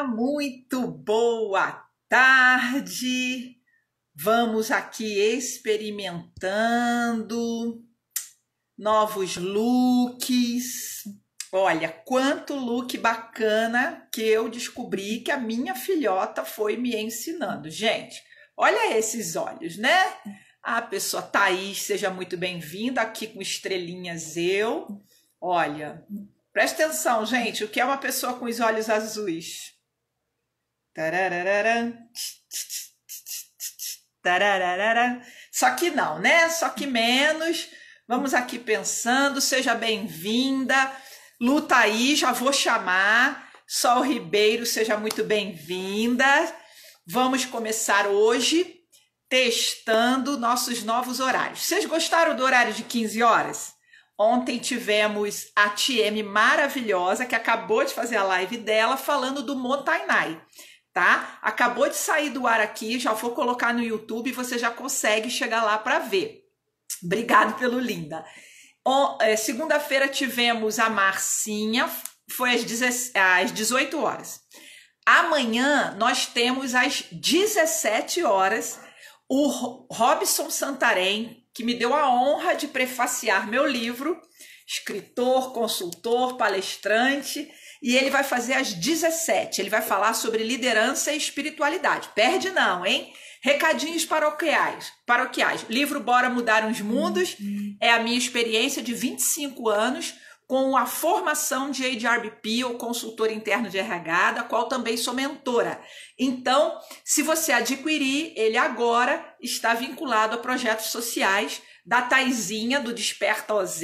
Muito boa tarde. Vamos aqui experimentando novos looks. Olha, quanto look bacana que eu descobri que a minha filhota foi me ensinando. Gente, olha esses olhos, né? A pessoa Thaís, seja muito bem-vinda aqui com estrelinhas eu. Olha, presta atenção, gente, o que é uma pessoa com os olhos azuis? Tararara, tararara. Só que não, né? Só que menos. Vamos aqui pensando, seja bem-vinda. Lu Thaís, já vou chamar. Sol Ribeiro, seja muito bem-vinda. Vamos começar hoje testando nossos novos horários. Vocês gostaram do horário de 15 horas? Ontem tivemos a TM maravilhosa, que acabou de fazer a live dela, falando do Motainai, tá? Acabou de sair do ar aqui, já vou colocar no YouTube e você já consegue chegar lá para ver. Obrigado pelo linda. Segunda-feira tivemos a Marcinha, foi às 18 horas. Amanhã nós temos às 17 horas o Robson Santarém, que me deu a honra de prefaciar meu livro, escritor, consultor, palestrante, e ele vai fazer às 17. Ele vai falar sobre liderança e espiritualidade. Perde não, hein? Recadinhos paroquiais. Livro Bora Mudar uns Mundos é a minha experiência de 25 anos com a formação de HRBP, ou consultor interno de RH, da qual também sou mentora. Então, se você adquirir, ele agora está vinculado a projetos sociais da Taizinha, do Desperta OZ,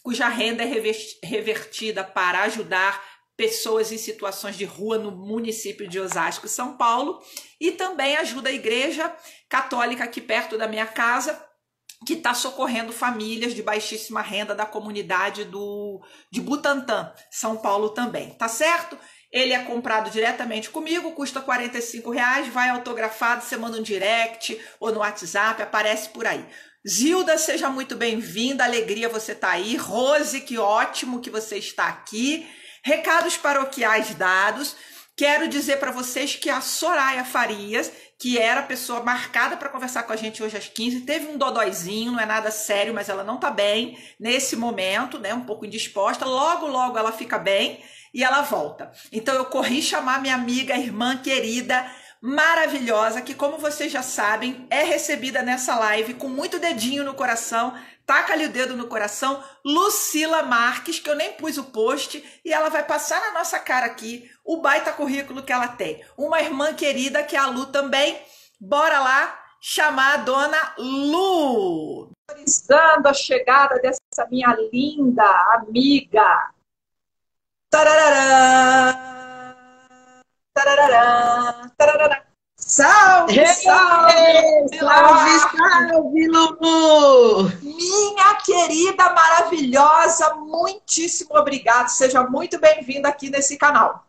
cuja renda é revertida para ajudar pessoas em situações de rua no município de Osasco, São Paulo, e também ajuda a Igreja Católica aqui perto da minha casa, que está socorrendo famílias de baixíssima renda da comunidade de Butantã, São Paulo também, tá certo? Ele é comprado diretamente comigo, custa R$45, vai autografado, você manda um direct ou no WhatsApp, aparece por aí. Zilda, seja muito bem-vinda, alegria você estar aí. Rose, que ótimo que você está aqui. Recados paroquiais dados. Quero dizer para vocês que a Soraya Farias, que era a pessoa marcada para conversar com a gente hoje às 15, teve um dodóizinho, não é nada sério, mas ela não tá bem nesse momento, né? Um pouco indisposta. Logo, logo ela fica bem e ela volta. Então eu corri chamar minha amiga, irmã querida, maravilhosa, que como vocês já sabem, é recebida nessa live com muito dedinho no coração. Taca-lhe o dedo no coração, Lucila Marques, que eu nem pus o post, e ela vai passar na nossa cara aqui o baita currículo que ela tem. Uma irmã querida, que é a Lu também. Bora lá chamar a dona Lu. Valorizando a chegada dessa minha linda amiga. Tarararã, tarararã, tarararã. Salve, salve, salve, salve, Lulu! Minha querida, maravilhosa, muitíssimo obrigada. Seja muito bem-vinda aqui nesse canal.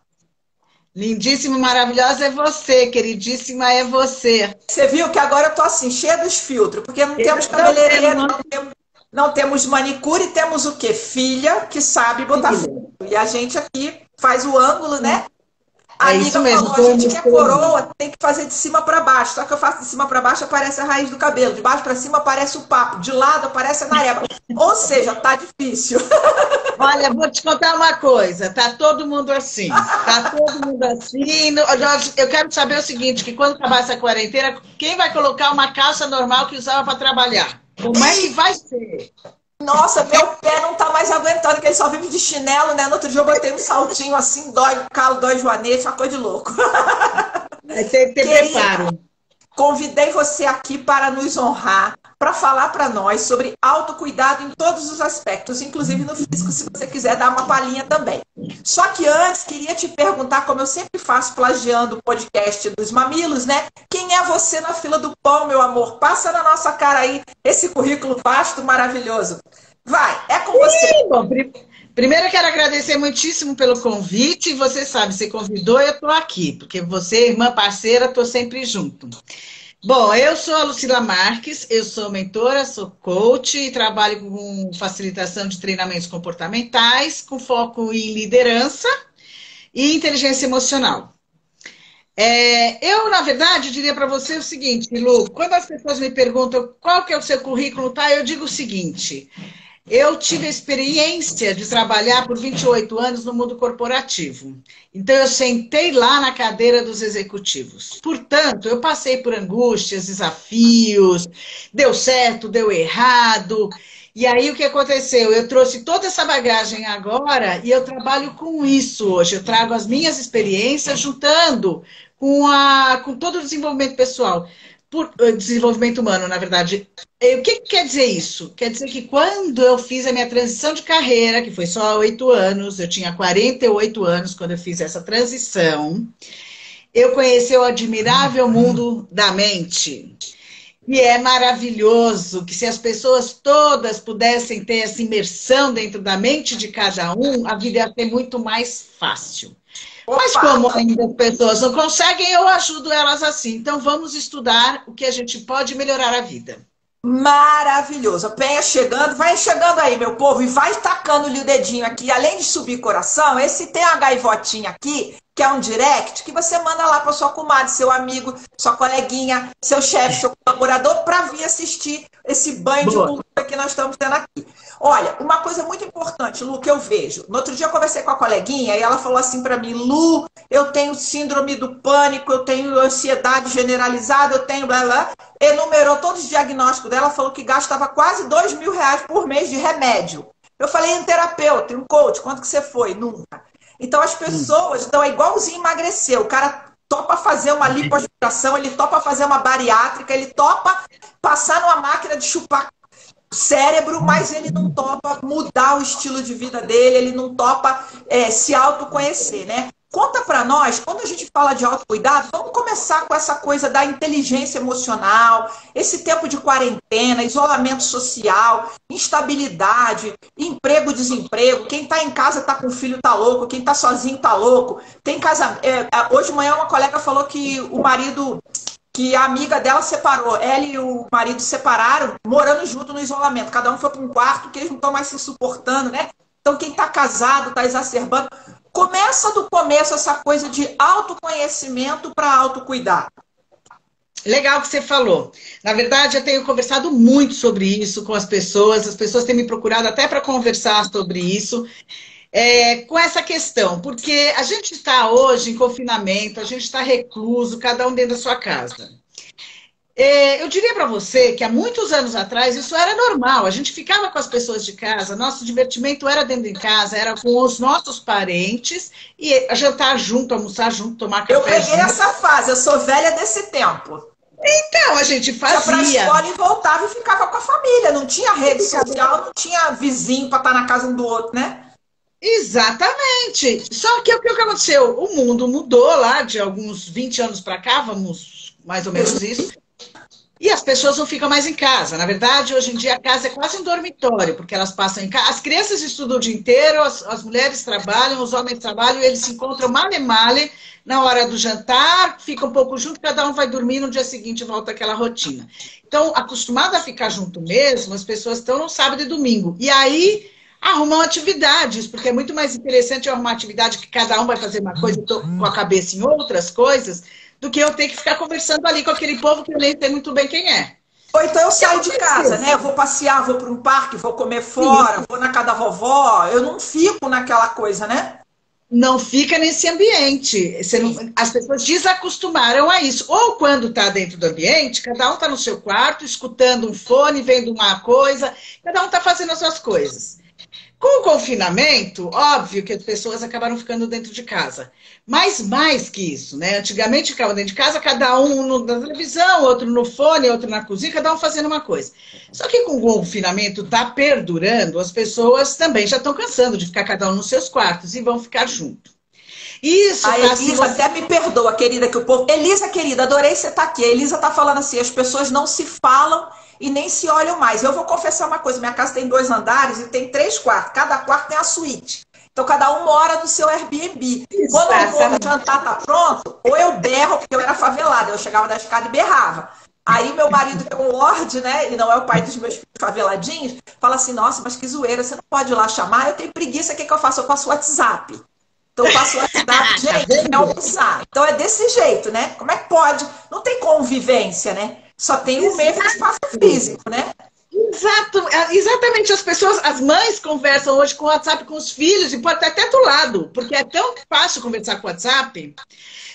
Lindíssimo, maravilhosa é você, queridíssima é você. Você viu que agora eu tô assim, cheia dos filtros, porque não temos cabeleireiro, não temos manicure, temos o quê? Filha que sabe botar filtro. E a gente aqui faz o ângulo, né? A amiga falou, a gente que é coroa, tem que fazer de cima para baixo. Só que eu faço de cima para baixo, aparece a raiz do cabelo. De baixo para cima aparece o papo. De lado aparece a nareba. Ou seja, tá difícil. Olha, vou te contar uma coisa. Tá todo mundo assim. Tá todo mundo assim. Eu quero saber o seguinte, que quando acabar essa quarentena, quem vai colocar uma calça normal que usava para trabalhar? Como é que vai ser? Nossa, meu pé não tá mais aguentando, que ele só vive de chinelo, né? No outro dia eu botei um saltinho assim, dói o calo, dói o joanete, uma coisa de louco. Tem que ter preparo. Convidei você aqui para nos honrar, para falar para nós sobre autocuidado em todos os aspectos, inclusive no físico, se você quiser dar uma palhinha também. Só que antes, queria te perguntar, como eu sempre faço, plagiando o podcast dos Mamilos, né? Quem é você na fila do pão, meu amor? Passa na nossa cara aí esse currículo vasto, maravilhoso. Vai, é com você. Bom, primeiro eu quero agradecer muitíssimo pelo convite. Você sabe, você convidou, eu estou aqui, porque você, irmã parceira, estou sempre junto. Bom, eu sou a Lucila Marques, eu sou mentora, sou coach e trabalho com facilitação de treinamentos comportamentais, com foco em liderança e inteligência emocional. Eu, na verdade, diria para você o seguinte, Lu, quando as pessoas me perguntam qual que é o seu currículo, tá, eu digo o seguinte, eu tive a experiência de trabalhar por 28 anos no mundo corporativo. Então, eu sentei lá na cadeira dos executivos. Portanto, eu passei por angústias, desafios, deu certo, deu errado. E aí, o que aconteceu? Eu trouxe toda essa bagagem agora e eu trabalho com isso hoje. Eu trago as minhas experiências juntando com todo o desenvolvimento pessoal, desenvolvimento humano, na verdade. O que quer dizer isso? Quer dizer que quando eu fiz a minha transição de carreira, que foi só há 8 anos, eu tinha 48 anos quando eu fiz essa transição, eu conheci o admirável mundo da mente. E é maravilhoso que se as pessoas todas pudessem ter essa imersão dentro da mente de cada um, a vida ia ser muito mais fácil. Mas como ainda as pessoas não conseguem, eu ajudo elas assim. Então vamos estudar o que a gente pode melhorar a vida. Maravilhoso. Venha chegando, vai chegando aí, meu povo, e vai tacando-lhe o dedinho aqui. Além de subir coração, esse tem a gaivotinha aqui, que é um direct, que você manda lá para sua comadre, seu amigo, sua coleguinha, seu chefe, seu colaborador, para vir assistir esse banho de cultura que nós estamos tendo aqui. Olha, uma coisa muito importante, Lu, que eu vejo. No outro dia eu conversei com a coleguinha e ela falou assim para mim, Lu, eu tenho síndrome do pânico, eu tenho ansiedade generalizada, eu tenho blá blá. Enumerou todos os diagnósticos dela, falou que gastava quase R$ 2.000 por mês de remédio. Eu falei, em terapeuta, em coach, quanto que você foi? Nunca. Então as pessoas, então é igualzinho emagrecer, o cara topa fazer uma lipoaspiração, ele topa fazer uma bariátrica, ele topa passar numa máquina de chupar cérebro, mas ele não topa mudar o estilo de vida dele, ele não topa se autoconhecer, né? Conta pra nós, quando a gente fala de autocuidado, vamos começar com essa coisa da inteligência emocional, esse tempo de quarentena, isolamento social, instabilidade, emprego, desemprego, quem tá em casa tá com o filho tá louco, quem tá sozinho tá louco, tem casa... hoje de manhã uma colega falou que o marido... que a amiga dela separou, ela e o marido separaram, morando junto no isolamento. Cada um foi para um quarto, que eles não estão mais se suportando, né? Então, quem está casado, está exacerbando. Começa do começo essa coisa de autoconhecimento para autocuidar. Legal que você falou. Na verdade, eu tenho conversado muito sobre isso com as pessoas têm me procurado até para conversar sobre isso. Com essa questão, porque a gente está hoje em confinamento, a gente está recluso, cada um dentro da sua casa. Eu diria para você que há muitos anos atrás isso era normal, a gente ficava com as pessoas de casa, nosso divertimento era dentro de casa, era com os nossos parentes, e jantar junto, almoçar junto, tomar café junto. Eu peguei essa fase, eu sou velha desse tempo. Então, a gente fazia. Ia para a escola e voltava e ficava com a família, não tinha rede social, não tinha vizinho para estar na casa um do outro, né? Exatamente. Só que o que aconteceu? O mundo mudou lá de alguns 20 anos para cá, vamos mais ou menos isso. E as pessoas não ficam mais em casa. Na verdade, hoje em dia a casa é quase um dormitório, porque elas passam em casa. As crianças estudam o dia inteiro, as mulheres trabalham, os homens trabalham, e eles se encontram male-male na hora do jantar, ficam um pouco junto, cada um vai dormir, no dia seguinte volta aquela rotina. Então, acostumado a ficar junto mesmo, as pessoas estão no sábado e domingo. E aí arrumam atividades, porque é muito mais interessante arrumar atividade que cada um vai fazer uma coisa com a cabeça em outras coisas, do que eu ter que ficar conversando ali com aquele povo que eu nem sei muito bem quem é. Ou então eu saio de casa, né? Eu vou passear, vou para um parque, vou comer fora, vou na casa da vovó. Eu não fico naquela coisa, né? Não fica nesse ambiente. As pessoas desacostumaram a isso. Ou quando está dentro do ambiente, cada um está no seu quarto, escutando um fone, vendo uma coisa, cada um está fazendo as suas coisas. Com o confinamento, óbvio que as pessoas acabaram ficando dentro de casa. Mas mais que isso, né? Antigamente ficavam dentro de casa, cada um na televisão, outro no fone, outro na cozinha, cada um fazendo uma coisa. Só que com o confinamento está perdurando, as pessoas também já estão cansando de ficar cada um nos seus quartos e vão ficar junto. Isso. A Elisa até me perdoa, querida, que o povo... Elisa, querida, adorei você estar aqui. A Elisa está falando assim, as pessoas não se falam e nem se olham mais. Eu vou confessar uma coisa, minha casa tem 2 andares e tem 3 quartos. Cada quarto tem a suíte. Então, cada um mora no seu Airbnb. Quando o jantar tá pronto, ou eu berro, porque eu era favelada, eu chegava da escada e berrava. Aí meu marido, que é um lorde, né, ele não é o pai dos meus filhos faveladinhos, fala assim, nossa, mas que zoeira, você não pode ir lá chamar? Eu tenho preguiça, o que eu faço? Eu faço WhatsApp. Então eu passo o WhatsApp, gente, quer almoçar. Então é desse jeito, né? Como é que pode? Não tem convivência, né? Só tem o mesmo espaço físico, né? Exatamente, as mães conversam hoje com o WhatsApp com os filhos e pode estar até do lado, porque é tão fácil conversar com o WhatsApp.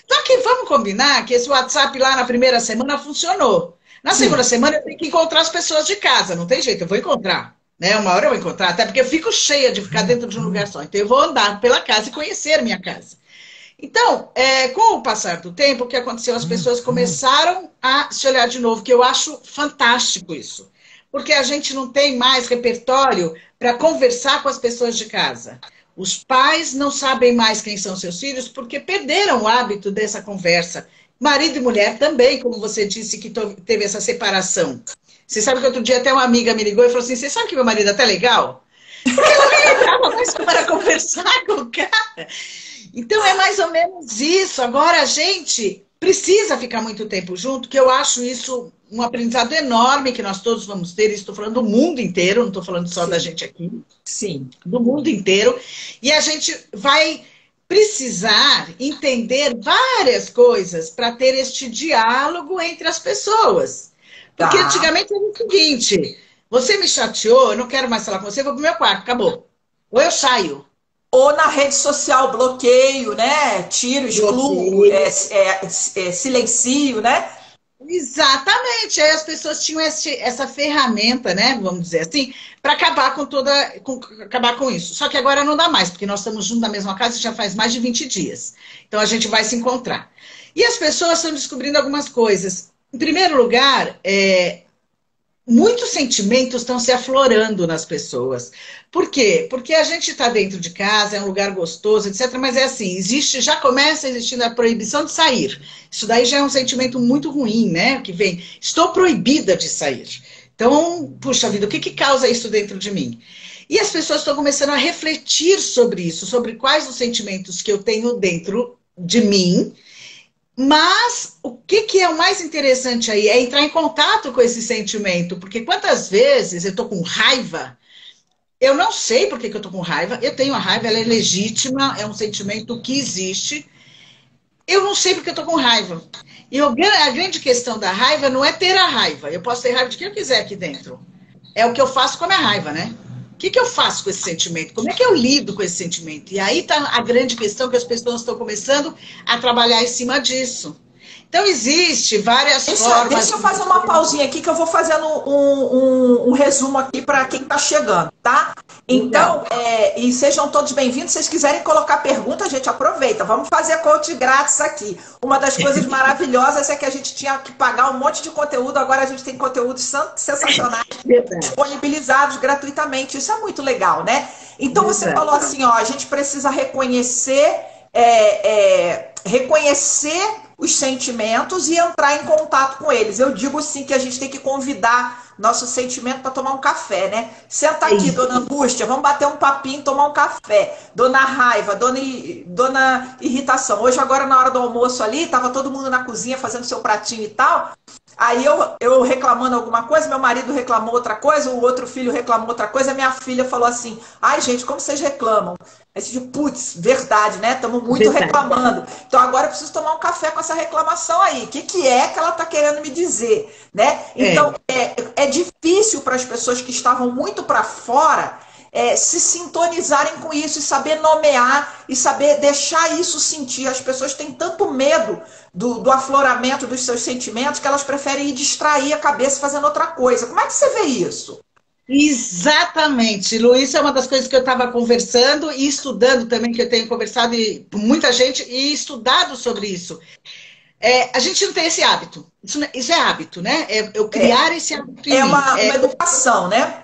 Só que vamos combinar que esse WhatsApp lá na primeira semana funcionou. Na segunda semana eu tenho que encontrar as pessoas de casa, não tem jeito, eu vou encontrar. Né? Uma hora eu vou encontrar, até porque eu fico cheia de ficar dentro de um lugar só. Então eu vou andar pela casa e conhecer minha casa. Então, com o passar do tempo, o que aconteceu? As pessoas começaram a se olhar de novo, que eu acho fantástico isso. Porque a gente não tem mais repertório para conversar com as pessoas de casa. Os pais não sabem mais quem são seus filhos porque perderam o hábito dessa conversa. Marido e mulher também, como você disse, que teve essa separação. Você sabe que outro dia até uma amiga me ligou e falou assim, você sabe que meu marido é até legal? Porque ela nem lembrava mais para conversar com o cara. Então é mais ou menos isso. Agora a gente precisa ficar muito tempo junto, que eu acho isso um aprendizado enorme que nós todos vamos ter. Estou falando do mundo inteiro, não estou falando só da gente aqui. Sim. Do mundo inteiro. E a gente vai precisar entender várias coisas para ter este diálogo entre as pessoas. Porque antigamente era o seguinte, você me chateou, eu não quero mais falar com você, vou pro meu quarto, acabou. Ou eu saio. Ou na rede social, bloqueio, né? Tiro, excluo, silencio, né? Exatamente. Aí as pessoas tinham essa ferramenta, né? Vamos dizer assim, para acabar acabar com isso. Só que agora não dá mais, porque nós estamos juntos na mesma casa já faz mais de 20 dias. Então a gente vai se encontrar. E as pessoas estão descobrindo algumas coisas. Em primeiro lugar, muitos sentimentos estão se aflorando nas pessoas. Por quê? Porque a gente está dentro de casa, é um lugar gostoso, etc. Mas é assim, já começa existindo a proibição de sair. Isso daí já é um sentimento muito ruim, né? Que vem, estou proibida de sair. Então, puxa vida, o que causa isso dentro de mim? E as pessoas estão começando a refletir sobre isso, sobre quais os sentimentos que eu tenho dentro de mim. Mas o que é o mais interessante aí é entrar em contato com esse sentimento, porque quantas vezes eu estou com raiva, eu não sei por que eu estou com raiva, eu tenho a raiva, ela é legítima, é um sentimento que existe, eu não sei porque eu estou com raiva. E a grande questão da raiva não é ter a raiva, eu posso ter raiva de quem eu quiser aqui dentro, é o que eu faço com a minha raiva, né? O que eu faço com esse sentimento? Como é que eu lido com esse sentimento? E aí está a grande questão que as pessoas estão começando a trabalhar em cima disso. Então, existe várias formas... Deixa eu fazer uma pausinha aqui, que eu vou fazendo um resumo aqui para quem está chegando, tá? Então, e sejam todos bem-vindos. Se vocês quiserem colocar pergunta, a gente aproveita. Vamos fazer coach grátis aqui. Uma das coisas maravilhosas é que a gente tinha que pagar um monte de conteúdo, agora a gente tem conteúdos sensacionais disponibilizados gratuitamente. Isso é muito legal, né? Então, você falou assim, ó, a gente precisa reconhecer os sentimentos e entrar em contato com eles. Eu digo sim que a gente tem que convidar nosso sentimento para tomar um café, né? Senta aqui, dona Angústia, vamos bater um papinho, tomar um café. Dona Raiva, dona Irritação. Hoje, agora, na hora do almoço ali, tava todo mundo na cozinha fazendo seu pratinho e tal. Aí eu reclamando alguma coisa, meu marido reclamou outra coisa, o outro filho reclamou outra coisa, a minha filha falou assim, ai gente, como vocês reclamam? Aí você diz, putz, verdade, né? Estamos muito reclamando. Então agora eu preciso tomar um café com essa reclamação aí. O que é que ela está querendo me dizer? Né? Então é difícil para as pessoas que estavam muito para fora se sintonizarem com isso e saber nomear e saber deixar isso sentir. As pessoas têm tanto medo do afloramento dos seus sentimentos que elas preferem ir distrair a cabeça fazendo outra coisa. Como é que você vê isso? Exatamente, Luiz, é uma das coisas que eu estava conversando e estudando também, que eu tenho conversado com muita gente e estudado sobre isso. A gente não tem esse hábito, isso é hábito, né? Eu criar esse hábito em mim. Uma educação, né?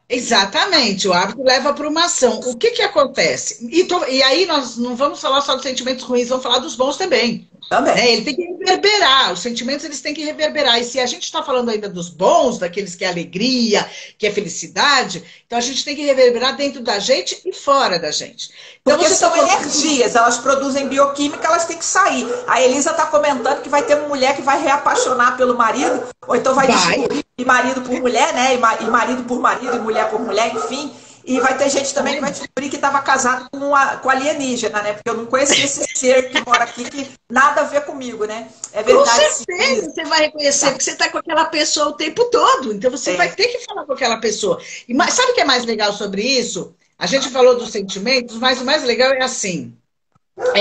Exatamente, o hábito leva para uma ação. O que acontece? E aí nós não vamos falar só dos sentimentos ruins, vamos falar dos bons também. Ele tem que reverberar, os sentimentos eles têm que reverberar. E se a gente está falando ainda dos bons, daqueles que é alegria, que é felicidade, então a gente tem que reverberar dentro da gente e fora da gente. Então, porque são energias, elas produzem bioquímica, elas têm que sair. A Elisa está comentando que vai ter uma mulher que vai reapaixonar pelo marido, ou então vai descobrir marido por mulher, né? E marido por marido, e mulher por mulher, enfim. E vai ter gente também que vai descobrir que estava casado com alienígena, né? Porque eu não conhecia esse ser que mora aqui, que nada a ver comigo, né? É verdade. Com certeza você vai reconhecer, porque você está com aquela pessoa o tempo todo. Então você vai ter que falar com aquela pessoa. E sabe o que é mais legal sobre isso? A gente falou dos sentimentos, mas o mais legal é assim.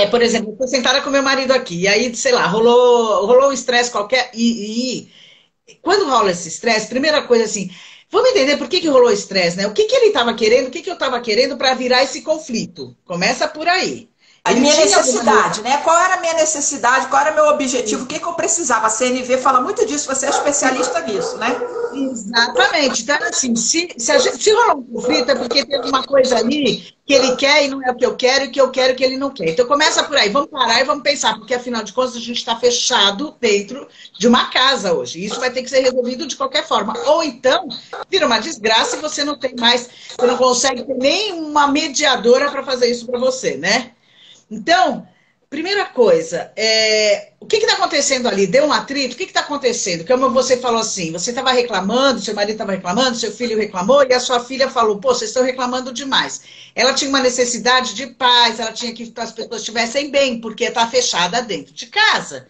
Por exemplo, eu estou sentada com meu marido aqui, e aí, sei lá, rolou um estresse qualquer. E quando rola esse estresse, primeira coisa assim, vamos entender por que rolou estresse, né? O que ele estava querendo, o que eu estava querendo para virar esse conflito? Começa por aí. A minha necessidade, né? Qual era a minha necessidade, qual era o meu objetivo, o que eu precisava? A CNV fala muito disso, você é especialista nisso, né? Exatamente. Então, assim, se rolar um conflito é porque tem alguma coisa ali que ele quer e não é o que eu quero, e que eu quero que ele não quer. Então, começa por aí. Vamos parar e vamos pensar, porque, afinal de contas, a gente está fechado dentro de uma casa hoje. E isso vai ter que ser resolvido de qualquer forma. Ou então, vira uma desgraça e você não tem mais, você não consegue ter nem uma mediadora para fazer isso para você, né? Então, primeira coisa, o que está acontecendo ali? Deu um atrito? O que está acontecendo? Como você falou assim, você estava reclamando, seu marido estava reclamando, seu filho reclamou, e a sua filha falou, pô, vocês estão reclamando demais. Ela tinha uma necessidade de paz, ela tinha que as pessoas estivessem bem, porque está fechada dentro de casa.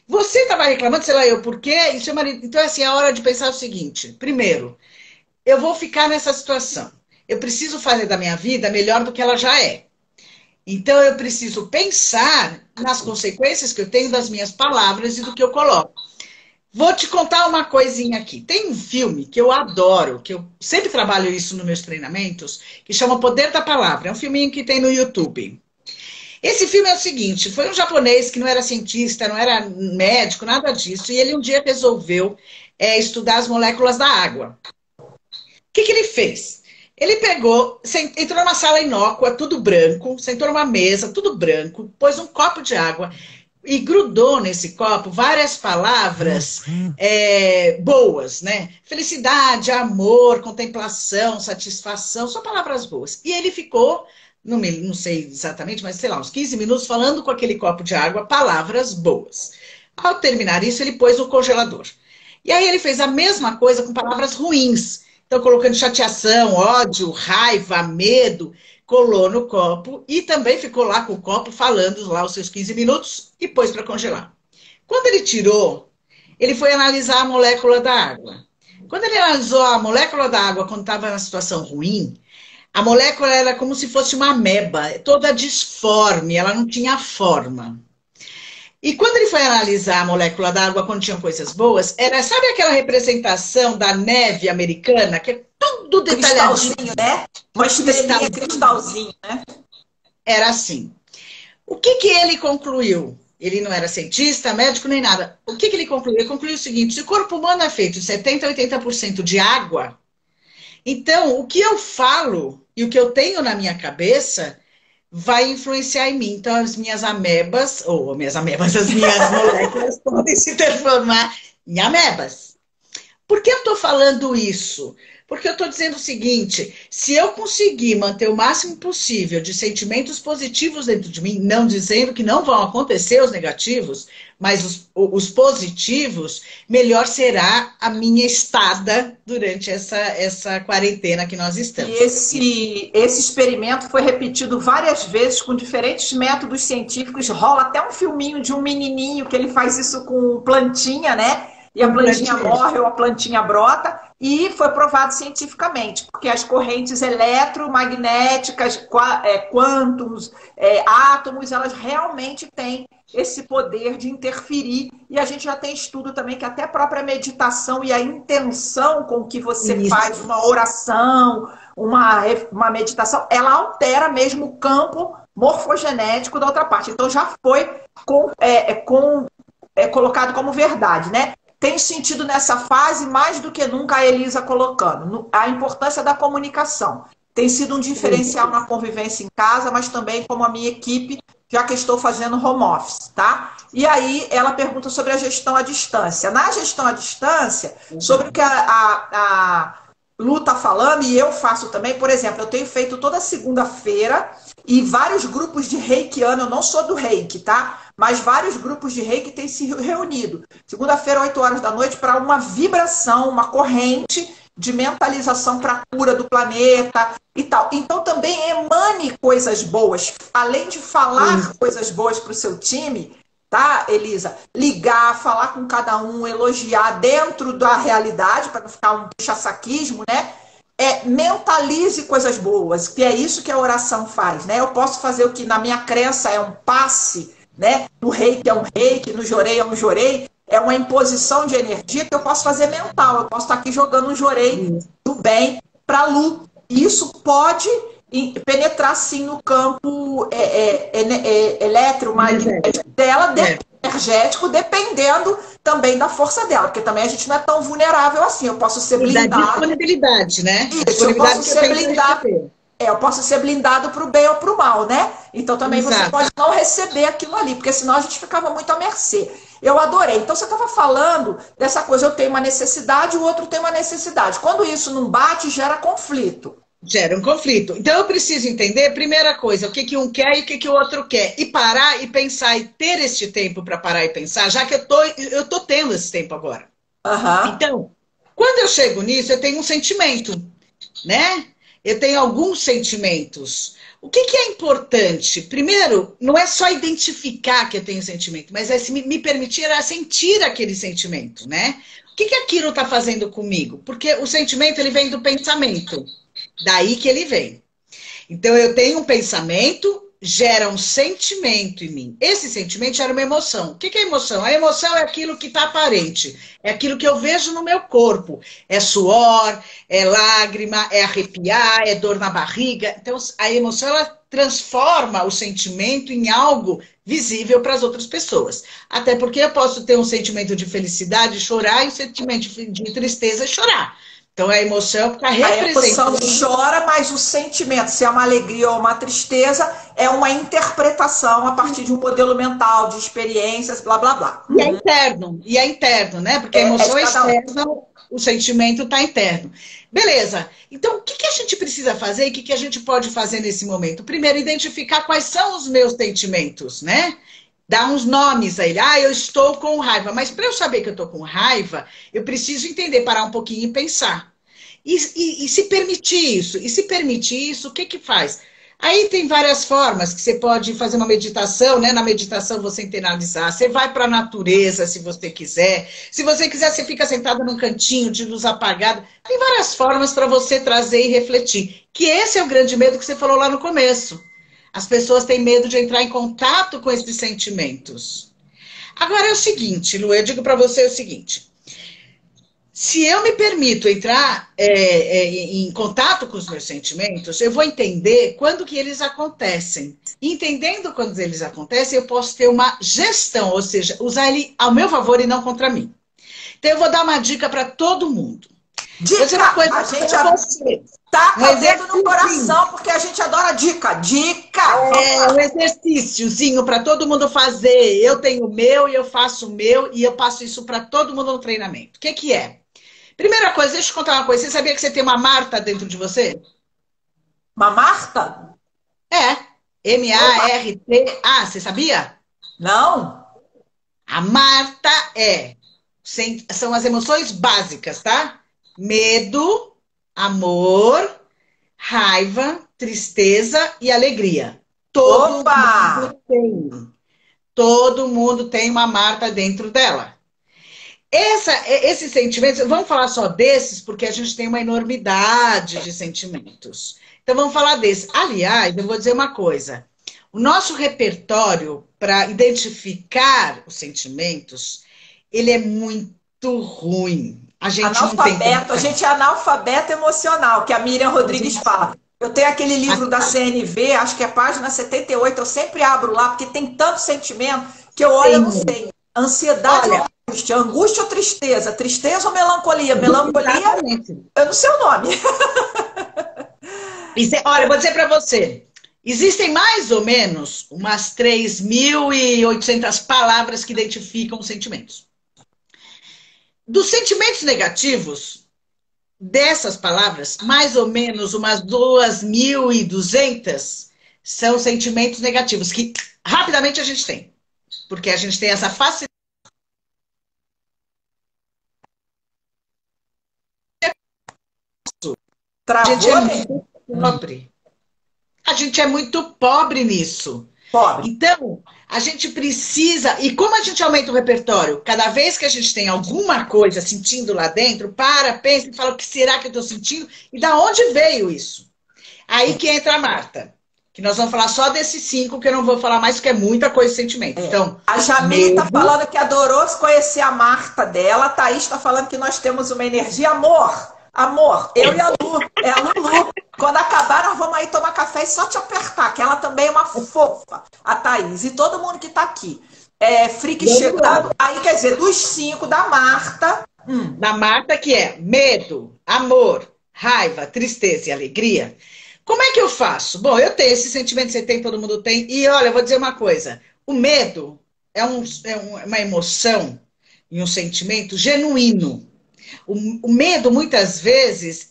Você estava reclamando, sei lá eu, por quê? E seu marido... Então, assim, é hora de pensar o seguinte. Primeiro, eu vou ficar nessa situação. Eu preciso fazer da minha vida melhor do que ela já é. Então, eu preciso pensar nas consequências que eu tenho das minhas palavras e do que eu coloco. Vou te contar uma coisinha aqui. Tem um filme que eu adoro, que eu sempre trabalho isso nos meus treinamentos, que chama O Poder da Palavra. É um filminho que tem no YouTube. Esse filme é o seguinte, foi um japonês que não era cientista, não era médico, nada disso, e ele um dia resolveu estudar as moléculas da água. O que ele fez? Ele pegou, entrou numa sala inócua, tudo branco, sentou numa mesa, tudo branco, pôs um copo de água e grudou nesse copo várias palavras boas, né? Felicidade, amor, contemplação, satisfação, só palavras boas. E ele ficou, não sei exatamente, mas sei lá, uns 15 minutos falando com aquele copo de água, palavras boas. Ao terminar isso, ele pôs no congelador. E aí ele fez a mesma coisa com palavras ruins. Então, colocando chateação, ódio, raiva, medo, colou no copo e também ficou lá com o copo falando lá os seus 15 minutos e pôs para congelar. Quando ele tirou, ele foi analisar a molécula da água. Quando ele analisou a molécula da água quando estava na situação ruim, a molécula era como se fosse uma ameba, toda disforme, ela não tinha forma. E quando ele foi analisar a molécula da água quando tinham coisas boas, sabe aquela representação da neve americana, que é tudo detalhadinho, né? Uma estrelinha cristalzinho, né? Era assim. O que ele concluiu? Ele não era cientista, médico, nem nada. O que ele concluiu? Ele concluiu o seguinte, se o corpo humano é feito de 70% a 80% de água, então o que eu falo e o que eu tenho na minha cabeça vai influenciar em mim. Então, as minhas amebas, as minhas moléculas podem se transformar em amebas. Por que eu estou falando isso? Porque eu estou dizendo o seguinte, se eu conseguir manter o máximo possível de sentimentos positivos dentro de mim, não dizendo que não vão acontecer os negativos, mas os positivos, melhor será a minha estada durante essa quarentena que nós estamos. E esse experimento foi repetido várias vezes com diferentes métodos científicos. Rola até um filminho de um menininho que ele faz isso com plantinha, né? E a plantinha morre ou a plantinha brota. E foi provado cientificamente, porque as correntes eletromagnéticas, quântumos, átomos, elas realmente têm esse poder de interferir. E a gente já tem estudo também que até a própria meditação e a intenção com que você faz uma oração, uma meditação, ela altera mesmo o campo morfogenético da outra parte. Então já foi colocado como verdade, né? Tem sentido nessa fase, mais do que nunca, a Elisa colocando, a importância da comunicação. Tem sido um diferencial na convivência em casa, mas também como a minha equipe, já que estou fazendo home office, tá? E aí ela pergunta sobre a gestão à distância. Na gestão à distância, sobre o que a Lu está falando, e eu faço também, por exemplo, eu tenho feito toda segunda-feira e vários grupos de reikiano, eu não sou do reiki, tá? Mas vários grupos de reiki têm se reunido. Segunda-feira, 8 horas da noite, para uma vibração, uma corrente de mentalização para a cura do planeta e tal. Então também emane coisas boas, além de falar coisas boas para o seu time, tá, Elisa? Ligar, falar com cada um, elogiar dentro da realidade, para não ficar um puxa-saquismo, né? Mentalize coisas boas, que é isso que a oração faz, né? Eu posso fazer o que na minha crença é um passe, né? No reiki é um reiki, no jorei é um jorei, é uma imposição de energia que eu posso fazer mental. Eu posso estar aqui jogando um jorei do bem para a Lu. E isso pode penetrar sim no campo eletromagnético dela, energético, dependendo também da força dela, porque também a gente não é tão vulnerável assim. Eu posso ser blindado. Da disponibilidade, né? Isso, eu posso ser blindado. Eu posso ser blindado para o bem ou para o mal, né? Então também você pode não receber aquilo ali, porque senão a gente ficava muito à mercê. Eu adorei. Então você estava falando dessa coisa, eu tenho uma necessidade, o outro tem uma necessidade. Quando isso não bate, gera conflito. Gera um conflito. Então eu preciso entender, primeira coisa, o que, que um quer e o que, que o outro quer. E parar e pensar e ter este tempo para parar e pensar, já que eu tô tendo esse tempo agora. Então, quando eu chego nisso, eu tenho um sentimento, né? Eu tenho alguns sentimentos. O que, que é importante? Primeiro, não é só identificar que eu tenho sentimento, mas é me permitir a sentir aquele sentimento, né? O que, que aquilo está fazendo comigo? Porque o sentimento, ele vem do pensamento. Daí que ele vem. Então, eu tenho um pensamento, gera um sentimento em mim. Esse sentimento gera uma emoção. O que é emoção? A emoção é aquilo que está aparente. É aquilo que eu vejo no meu corpo. É suor, é lágrima, é arrepiar, é dor na barriga. Então, a emoção, ela transforma o sentimento em algo visível para as outras pessoas. Até porque eu posso ter um sentimento de felicidade e chorar, e um sentimento de tristeza e chorar. Então, a emoção está representando... A emoção chora, mas o sentimento, se é uma alegria ou uma tristeza, é uma interpretação a partir de um modelo mental, de experiências, blá, blá, blá. E é interno, né? Porque a emoção é externa, o sentimento está interno. Beleza. Então, o que, que a gente precisa fazer e o que, que a gente pode fazer nesse momento? Primeiro, identificar quais são os meus sentimentos, né? Dar uns nomes a ele. Eu estou com raiva. Mas para eu saber que eu estou com raiva, eu preciso entender, parar um pouquinho e pensar. E se permitir isso. E se permitir isso, o que que faz? Aí tem várias formas que você pode fazer uma meditação, né? Na meditação você internalizar. Você vai para a natureza, se você quiser. Se você quiser, você fica sentado num cantinho de luz apagada. Tem várias formas para você trazer e refletir. Que esse é o grande medo que você falou lá no começo. As pessoas têm medo de entrar em contato com esses sentimentos. Agora é o seguinte, Lu, eu digo para você o seguinte. Se eu me permito entrar em contato com os meus sentimentos, eu vou entender quando que eles acontecem. Entendendo quando eles acontecem, eu posso ter uma gestão, ou seja, usar ele ao meu favor e não contra mim. Então eu vou dar uma dica para todo mundo. Dica! Uma coisa a gente tá com o dedo no coração, porque a gente adora dica. Dica! Um exercíciozinho para todo mundo fazer. Eu tenho o meu e eu faço o meu e eu passo isso para todo mundo no treinamento. O que que é? Primeira coisa, deixa eu te contar uma coisa. Você sabia que você tem uma Marta dentro de você? Uma Marta? M-A-R-T-A. Você sabia? Não. A Marta são as emoções básicas, tá? Medo, amor, raiva, tristeza e alegria. Todo mundo tem. Todo mundo tem uma Marta dentro dela. Esses sentimentos, vamos falar só desses, porque a gente tem uma enormidade de sentimentos. Então vamos falar desses. Aliás, eu vou dizer uma coisa. O nosso repertório para identificar os sentimentos, ele é muito ruim. A gente a gente é analfabeto emocional, que a Miriam Rodrigues fala. Eu tenho aquele livro da CNV, acho que é página 78, eu sempre abro lá, porque tem tanto sentimento que eu olho e não sei. Ansiedade ou angústia? Angústia ou tristeza? Tristeza ou melancolia? Melancolia, eu não sei o nome. Olha, eu vou dizer para você. Existem mais ou menos umas 3.800 palavras que identificam os sentimentos. Dos sentimentos negativos, dessas palavras, mais ou menos umas 2.200 são sentimentos negativos, que rapidamente a gente tem. Porque a gente tem essa facilidade. A gente é Travou, muito pobre. A gente é muito pobre nisso. pobre. Então, a gente precisa... E como a gente aumenta o repertório? Cada vez que a gente tem alguma coisa sentindo lá dentro, pensa e fala, o que será que eu estou sentindo? E da onde veio isso? Aí que entra a Marta. Que nós vamos falar só desses 5, que eu não vou falar mais, porque é muita coisa de sentimento. Então, a Jamile está falando que adorou conhecer a Marta dela. A Thaís está falando que nós temos uma energia. Amor, eu e a Lu, a Lulu. Quando acabar, nós vamos aí tomar café e só te apertar, que ela também é uma fofa, a Thaís. E todo mundo que está aqui. Freak chegando. Aí, quer dizer, dos 5 da Marta. Da Marta, que é medo, amor, raiva, tristeza e alegria. Como é que eu faço? Bom, eu tenho esse sentimento, você tem, todo mundo tem. E olha, eu vou dizer uma coisa. O medo é uma emoção e um sentimento genuíno. O medo, muitas vezes,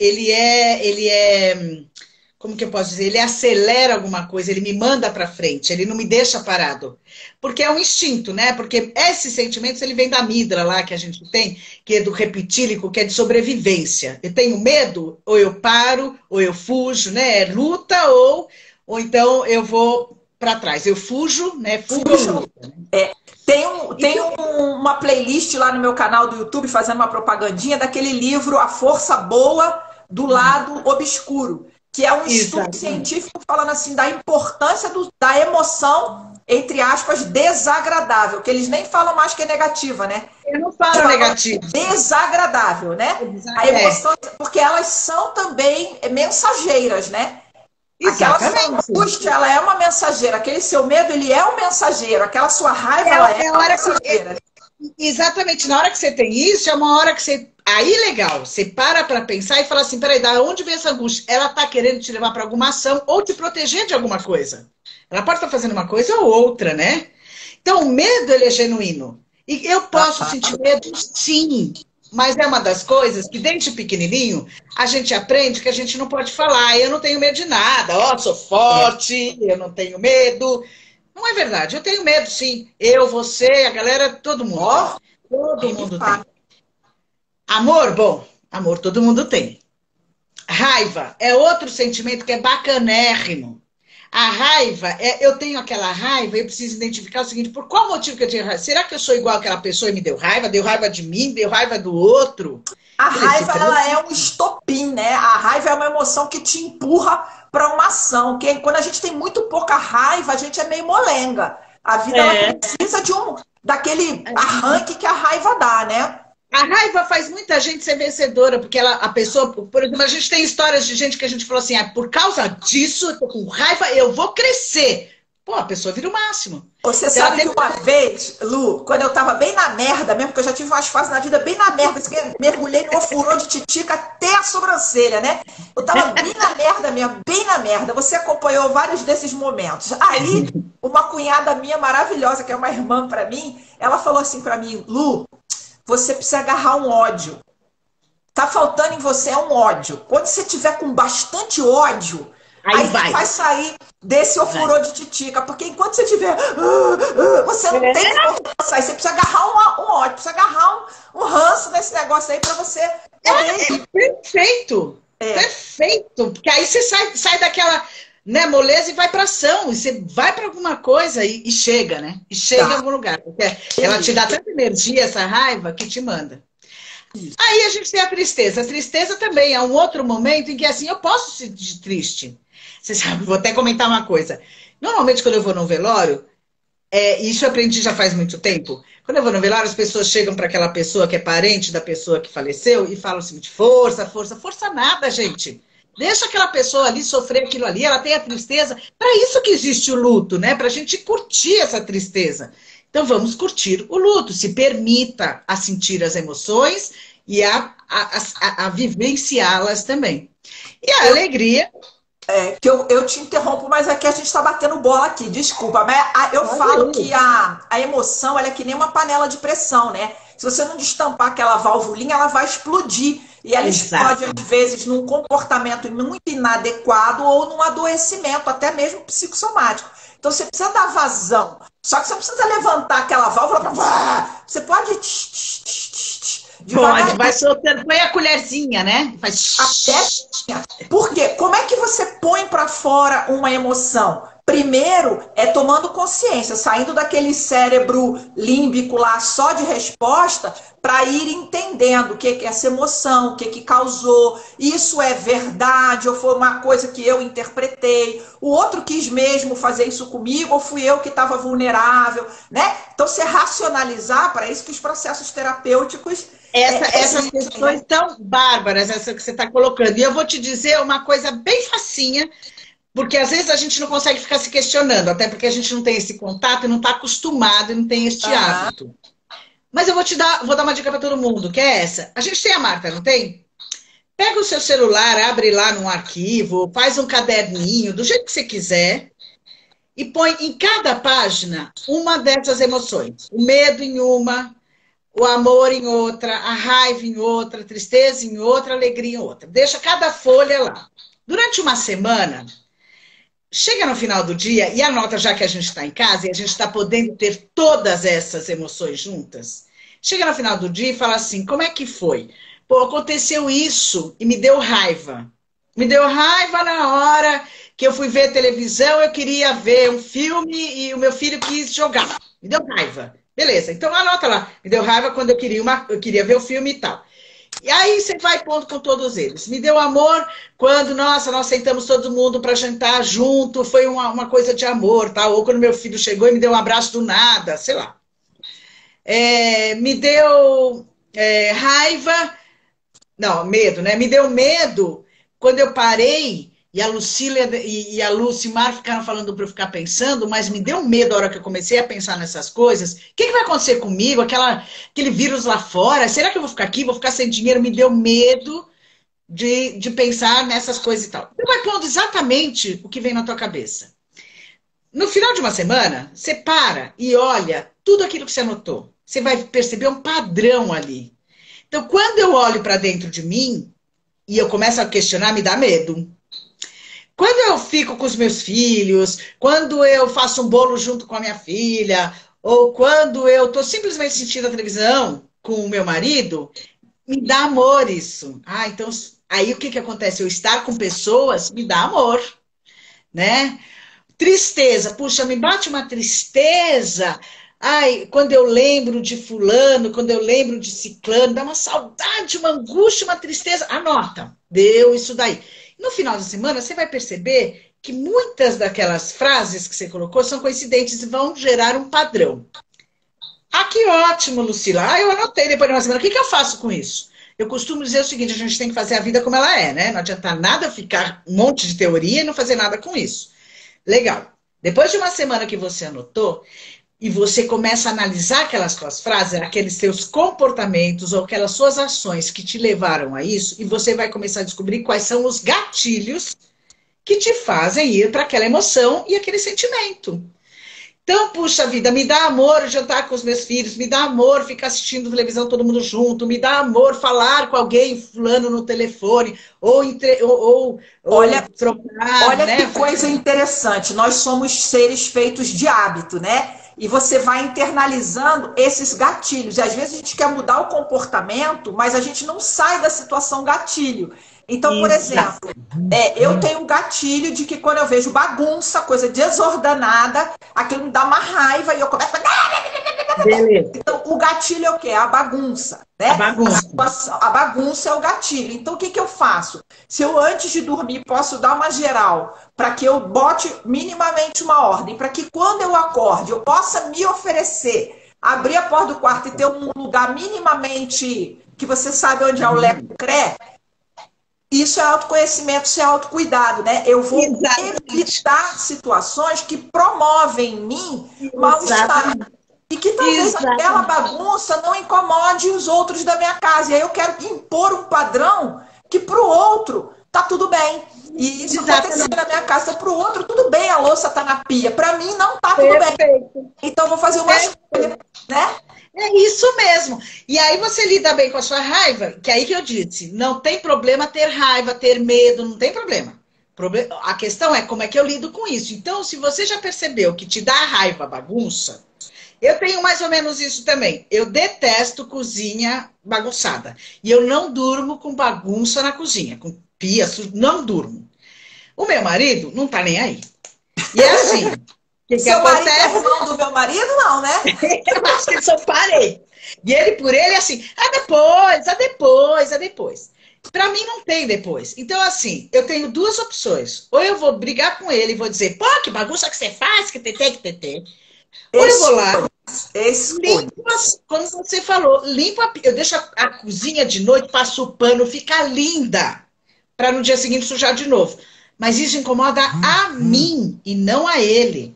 como que eu posso dizer? Ele acelera alguma coisa, ele me manda para frente, ele não me deixa parado. Porque é um instinto, né? Porque esses sentimentos, ele vem da amígdala lá que a gente tem, que é do repitílico, que é de sobrevivência. Eu tenho medo, ou eu paro, ou eu fujo, né? É luta, ou então eu vou para trás. Eu fujo, né? Fujo ou luta. Tem uma playlist lá no meu canal do YouTube, fazendo uma propagandinha, daquele livro A Força Boa do Lado Obscuro, que é um estudo científico falando assim da importância da emoção, entre aspas, desagradável, que eles nem falam mais que é negativa, né? Eu não falo negativo. Desagradável, né? A emoção, porque elas são também mensageiras, né? Aquela sua angústia, ela é uma mensageira. Aquele seu medo, ele é um mensageiro. Aquela sua raiva, ela é uma mensageira. Exatamente. Na hora que você tem isso, é uma hora que você... Aí, legal. Você para pensar e fala assim, peraí, da onde vem essa angústia? Ela tá querendo te levar para alguma ação ou te proteger de alguma coisa. Ela pode estar fazendo uma coisa ou outra, né? Então, o medo, ele é genuíno. E eu posso sentir medo, sim. Mas é uma das coisas que, desde pequenininho, a gente aprende que a gente não pode falar. Eu não tenho medo de nada. Ó, sou forte, eu não tenho medo. Não é verdade. Eu tenho medo, sim. Eu, você, a galera, todo mundo. Todo mundo tem. Amor, bom. Amor todo mundo tem. Raiva é outro sentimento que é bacanérrimo. A raiva, eu tenho aquela raiva, eu preciso identificar o seguinte, por qual motivo que eu tenho raiva? Será que eu sou igual àquela pessoa e me deu raiva de mim, deu raiva do outro? A raiva, ela é um estopim, né? A raiva é uma emoção que te empurra para uma ação. Que quando a gente tem muito pouca raiva, a gente é meio molenga. A vida ela precisa daquele arranque que a raiva dá, né? A raiva faz muita gente ser vencedora, porque a pessoa, por exemplo, a gente tem histórias de gente que a gente falou assim, por causa disso, eu tô com raiva, eu vou crescer. Pô, a pessoa vira o máximo. Você sabe que uma vez, Lu, quando eu tava bem na merda mesmo, porque eu já tive umas fases na vida bem na merda, assim, mergulhei no ofurô de titica até a sobrancelha, né? Eu tava bem na merda mesmo, bem na merda. Você acompanhou vários desses momentos. Aí, uma cunhada minha maravilhosa, que é uma irmã pra mim, ela falou assim pra mim, Lu, você precisa agarrar um ódio. Tá faltando em você um ódio. Quando você tiver com bastante ódio, aí vai sair desse ofurô de titica. Porque enquanto você tiver... você não tem como sair. Você precisa agarrar um ódio. Precisa agarrar um ranço nesse negócio aí pra você... Perfeito. Perfeito. Porque aí você sai daquela... né, moleza e vai para ação, e você vai para alguma coisa e chega, né? E chega em algum lugar. Porque ela te dá tanta energia, essa raiva, que te manda. Aí a gente tem a tristeza. A tristeza também é um outro momento em que, assim, eu posso ser triste. Você sabe, vou até comentar uma coisa. Normalmente, quando eu vou num velório, isso eu aprendi já faz muito tempo. Quando eu vou no velório, as pessoas chegam para aquela pessoa que é parente da pessoa que faleceu e falam assim, força, força. Força nada, gente. Deixa aquela pessoa ali sofrer aquilo ali, ela tem a tristeza. Para isso que existe o luto, né? Para a gente curtir essa tristeza. Então vamos curtir o luto. Se permita a sentir as emoções e a vivenciá-las também. E a alegria... que eu te interrompo, mas aqui a gente está batendo bola aqui, desculpa. Mas eu falo que a emoção ela é que nem uma panela de pressão, né? Se você não destampar aquela valvulinha, ela vai explodir. E ela explode, às vezes, num comportamento muito inadequado ou num adoecimento, até mesmo psicossomático. Então, você precisa dar vazão. Só que você precisa levantar aquela válvula para... Você pode Pode, vai soltando. Põe a colherzinha, né? Faz... Até... Porque como é que você põe para fora uma emoção? Primeiro é tomando consciência, saindo daquele cérebro límbico lá só de resposta, para ir entendendo o que é essa emoção, o que causou, isso é verdade, ou foi uma coisa que eu interpretei, o outro quis mesmo fazer isso comigo, ou fui eu que estava vulnerável, né? Então, você racionalizar, para isso que os processos terapêuticos... Essas questões tão bárbaras, essa que você está colocando. E eu vou te dizer uma coisa bem facinha, porque às vezes a gente não consegue ficar se questionando, até porque a gente não tem esse contato e não está acostumado e não tem este hábito. Mas eu vou dar uma dica para todo mundo, que é essa. A gente tem a Marta, não tem? Pega o seu celular, abre lá num arquivo, faz um caderninho, do jeito que você quiser, e põe em cada página uma dessas emoções. O medo em uma, o amor em outra, a raiva em outra, a tristeza em outra, a alegria em outra. Deixa cada folha lá. Durante uma semana... Chega no final do dia e anota, já que a gente está em casa e a gente está podendo ter todas essas emoções juntas. Chega no final do dia e fala assim, como é que foi? Pô, aconteceu isso e me deu raiva. Me deu raiva na hora que eu fui ver televisão, eu queria ver um filme e o meu filho quis jogar. Me deu raiva. Beleza, então anota lá. Me deu raiva quando eu queria ver o filme e tal. E aí você vai pondo com todos eles. Me deu amor quando, nossa, nós sentamos todo mundo para jantar junto, foi uma coisa de amor, tal. Ou quando meu filho chegou e me deu um abraço do nada, sei lá. Me deu raiva, não, medo, né? Me deu medo quando eu parei e a Lucília e a Lucimar ficaram falando para eu ficar pensando, mas me deu medo a hora que eu comecei a pensar nessas coisas. O que vai acontecer comigo? Aquele vírus lá fora? Será que eu vou ficar aqui? Vou ficar sem dinheiro? Me deu medo de pensar nessas coisas e tal. Você vai pondo exatamente o que vem na tua cabeça. No final de uma semana, você para e olha tudo aquilo que você anotou. Você vai perceber um padrão ali. Então, quando eu olho para dentro de mim e eu começo a questionar, me dá medo. Quando eu fico com os meus filhos, quando eu faço um bolo junto com a minha filha, ou quando eu estou simplesmente assistindo a televisão com o meu marido, me dá amor isso. Então, aí o que acontece? Eu estar com pessoas me dá amor, né? Tristeza, puxa, me bate uma tristeza. Quando eu lembro de fulano, quando eu lembro de ciclano, dá uma saudade, uma angústia, uma tristeza. Anota, deu isso daí. No final da semana, você vai perceber que muitas daquelas frases que você colocou são coincidentes e vão gerar um padrão. Que ótimo, Lucila. Eu anotei depois de uma semana. O que eu faço com isso? Eu costumo dizer o seguinte, a gente tem que fazer a vida como ela é, né? Não adianta nada ficar um monte de teoria e não fazer nada com isso. Legal. Depois de uma semana que você anotou, e você começa a analisar aquelas suas frases, aqueles seus comportamentos ou aquelas suas ações que te levaram a isso, e você vai começar a descobrir quais são os gatilhos que te fazem ir para aquela emoção e aquele sentimento. Então, puxa vida, me dá amor jantar com os meus filhos, me dá amor ficar assistindo televisão todo mundo junto, me dá amor falar com alguém fulano no telefone, olha, trocar, olha, né? Que coisa interessante, nós somos seres feitos de hábito, né? E você vai internalizando esses gatilhos. E às vezes a gente quer mudar o comportamento, mas a gente não sai da situação gatilho. Então, por exemplo, eu tenho um gatilho de que quando eu vejo bagunça, coisa desordenada, aquilo me dá uma raiva e eu começo a... Beleza. Então, o gatilho é o quê? A bagunça, né? A bagunça é o gatilho. Então, o que eu faço? Se eu, antes de dormir, posso dar uma geral para que eu bote minimamente uma ordem, para que quando eu acorde, eu possa me oferecer, abrir a porta do quarto e ter um lugar minimamente que você sabe onde é o leco-cré, isso é autoconhecimento, isso é autocuidado, né? Eu vou evitar situações que promovem em mim mal-estar. E que talvez aquela bagunça não incomode os outros da minha casa. E aí eu quero impor um padrão que para o outro tá tudo bem. E isso aconteceu na minha casa, para o outro tudo bem, a louça tá na pia. Para mim não tá tudo bem. Então eu vou fazer uma escolha, né? É isso mesmo. E aí você lida bem com a sua raiva, que é aí que eu disse, não tem problema ter raiva, ter medo, não tem problema. A questão é como é que eu lido com isso. Então, se você já percebeu que te dá raiva a bagunça, Eu tenho mais ou menos isso também. Eu detesto cozinha bagunçada. E eu não durmo com bagunça na cozinha, com pia, não durmo. O meu marido não tá nem aí. E é assim, o que Seu marido é acontece? irmão do meu marido, não, né? Eu acho que só parei. E ele por ele assim, depois. Para mim não tem depois. Então assim, eu tenho duas opções. Ou eu vou brigar com ele e vou dizer, pô, que bagunça que você faz, que tetê. Ou eu vou lá, limpo, como você falou, eu deixo a cozinha de noite, passo o pano, fica linda, para no dia seguinte sujar de novo. Mas isso incomoda a mim e não a ele.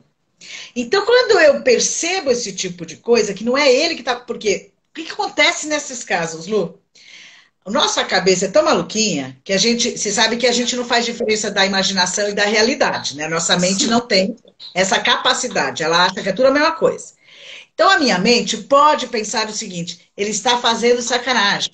Então, quando eu percebo esse tipo de coisa, que não é ele que tá. Porque o que acontece nesses casos, Lu? A nossa cabeça é tão maluquinha que a gente. Você sabe que a gente não faz diferença da imaginação e da realidade, né? Nossa mente não tem essa capacidade, ela acha que é tudo a mesma coisa. Então, a minha mente pode pensar o seguinte: ele está fazendo sacanagem.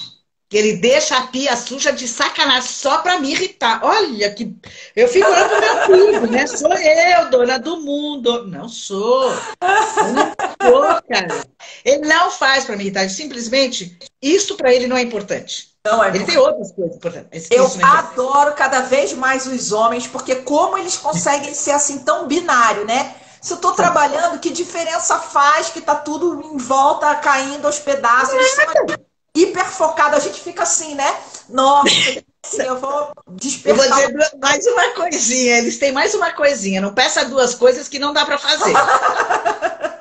Ele deixa a pia suja de sacanagem só para me irritar. Olha que. Eu fico olhando pro meu filho, né? Sou eu, dona do mundo. Não sou. Eu não sou, cara. Ele não faz para me irritar. Simplesmente, isso para ele não é importante. Não é Ele tem outras coisas importantes. Eu adoro cada vez mais os homens, porque como eles conseguem ser assim tão binário, né? Se eu tô trabalhando, que diferença faz que tá tudo em volta caindo aos pedaços? Eles são hiper focados, a gente fica assim, né? Nossa, assim, eu vou despertar. Eu vou dizer mais uma coisinha, eles têm mais uma coisinha, não peça duas coisas que não dá para fazer.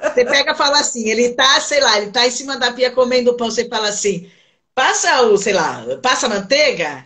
Você pega e fala assim, ele tá, sei lá, ele tá em cima da pia comendo pão, você fala assim, passa manteiga,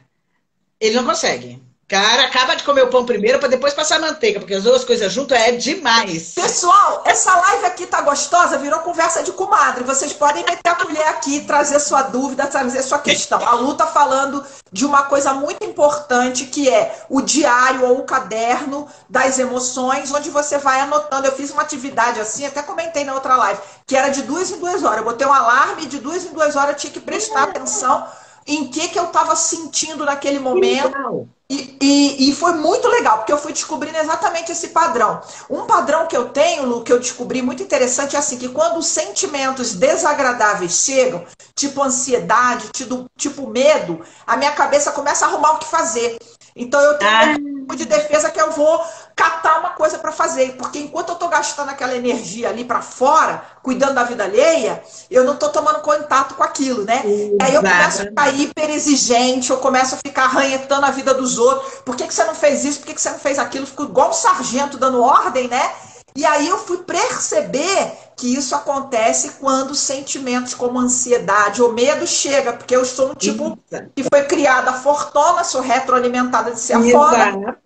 ele não consegue. Cara, acaba de comer o pão primeiro para depois passar a manteiga, porque as duas coisas juntas é demais. Pessoal, essa live aqui tá gostosa, virou conversa de comadre. Vocês podem meter a colher aqui, trazer sua dúvida, trazer sua questão. A Lu tá falando de uma coisa muito importante, que é o diário ou o caderno das emoções, onde você vai anotando. Eu fiz uma atividade assim, até comentei na outra live, que era de 2 em 2 horas. Eu botei um alarme e de 2 em 2 horas eu tinha que prestar atenção em que eu estava sentindo naquele momento. E foi muito legal, porque eu fui descobrindo exatamente esse padrão. Um padrão que eu tenho, Lu, que eu descobri muito interessante, é assim, que quando os sentimentos desagradáveis chegam, tipo ansiedade, tipo medo, a minha cabeça começa a arrumar o que fazer. Então eu tenho um tipo de defesa que eu vou catar uma coisa para fazer, porque enquanto eu tô gastando aquela energia ali para fora, cuidando da vida alheia, eu não tô tomando contato com aquilo, né? Aí eu começo a ficar hiper exigente, eu começo a ficar arranhetando a vida dos outros. Por que você não fez isso? Por que você não fez aquilo? Fico igual um sargento dando ordem, né? E aí eu fui perceber que isso acontece quando sentimentos como ansiedade ou medo chega, porque eu sou um tipo que foi criada fortona, sou retroalimentada de ser a foda.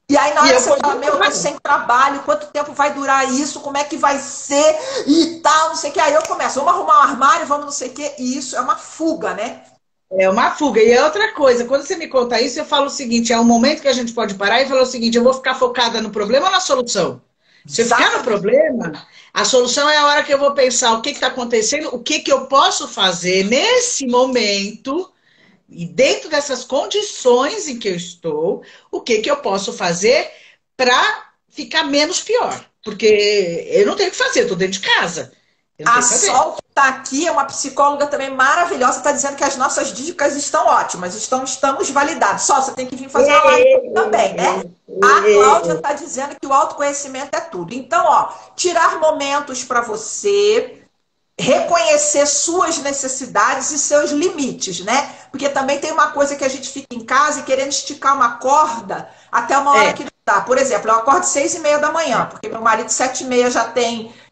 E aí na hora você fala, meu, eu tô sem trabalho, quanto tempo vai durar isso, como é que vai ser e tal, não sei o que. Aí eu começo, vamos arrumar um armário, vamos não sei o que, e isso é uma fuga, né? É uma fuga. E é outra coisa, quando você me conta isso, eu falo o seguinte, é um momento que a gente pode parar e falar o seguinte, eu vou ficar focada no problema ou na solução? Se eu ficar no problema, a solução é a hora que eu vou pensar o que está acontecendo, o que eu posso fazer nesse momento, e dentro dessas condições em que eu estou, o que eu posso fazer para ficar menos pior. Porque eu não tenho o que fazer, eu estou dentro de casa. A Sol, que está aqui, é uma psicóloga também maravilhosa, está dizendo que as nossas dicas estamos ótimas, estamos validadas. Sol, você tem que vir fazer uma live também, né? A Cláudia está dizendo que o autoconhecimento é tudo. Então, ó, tirar momentos para você, reconhecer suas necessidades e seus limites, né? Porque também tem uma coisa que a gente fica em casa e querendo esticar uma corda até uma hora que não dá. Por exemplo, eu acordo 6h30 da manhã, porque meu marido 7h30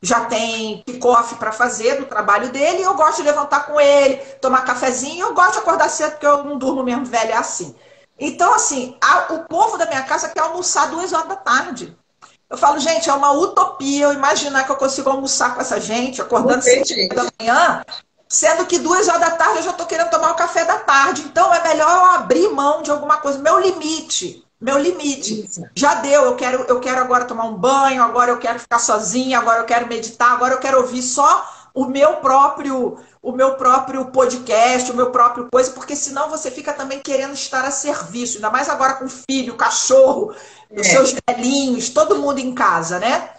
já tem pick-off para fazer do trabalho dele, e eu gosto de levantar com ele, tomar cafezinho, eu gosto de acordar cedo, porque eu não durmo mesmo velha assim. Então, assim, o povo da minha casa quer almoçar 2 horas da tarde. Eu falo, gente, é uma utopia eu imaginar que eu consigo almoçar com essa gente, acordando 6h30 da manhã, sendo que 2 horas da tarde eu já estou querendo tomar o café da tarde. Então, é melhor eu abrir mão de alguma coisa. Meu limite. Isso. Já deu. Eu quero agora tomar um banho, agora eu quero ficar sozinha, agora eu quero meditar, agora eu quero ouvir só o meu próprio podcast, o meu próprio coisa, porque senão você fica também querendo estar a serviço, ainda mais agora com filho, cachorro, os seus velhinhos, todo mundo em casa, né?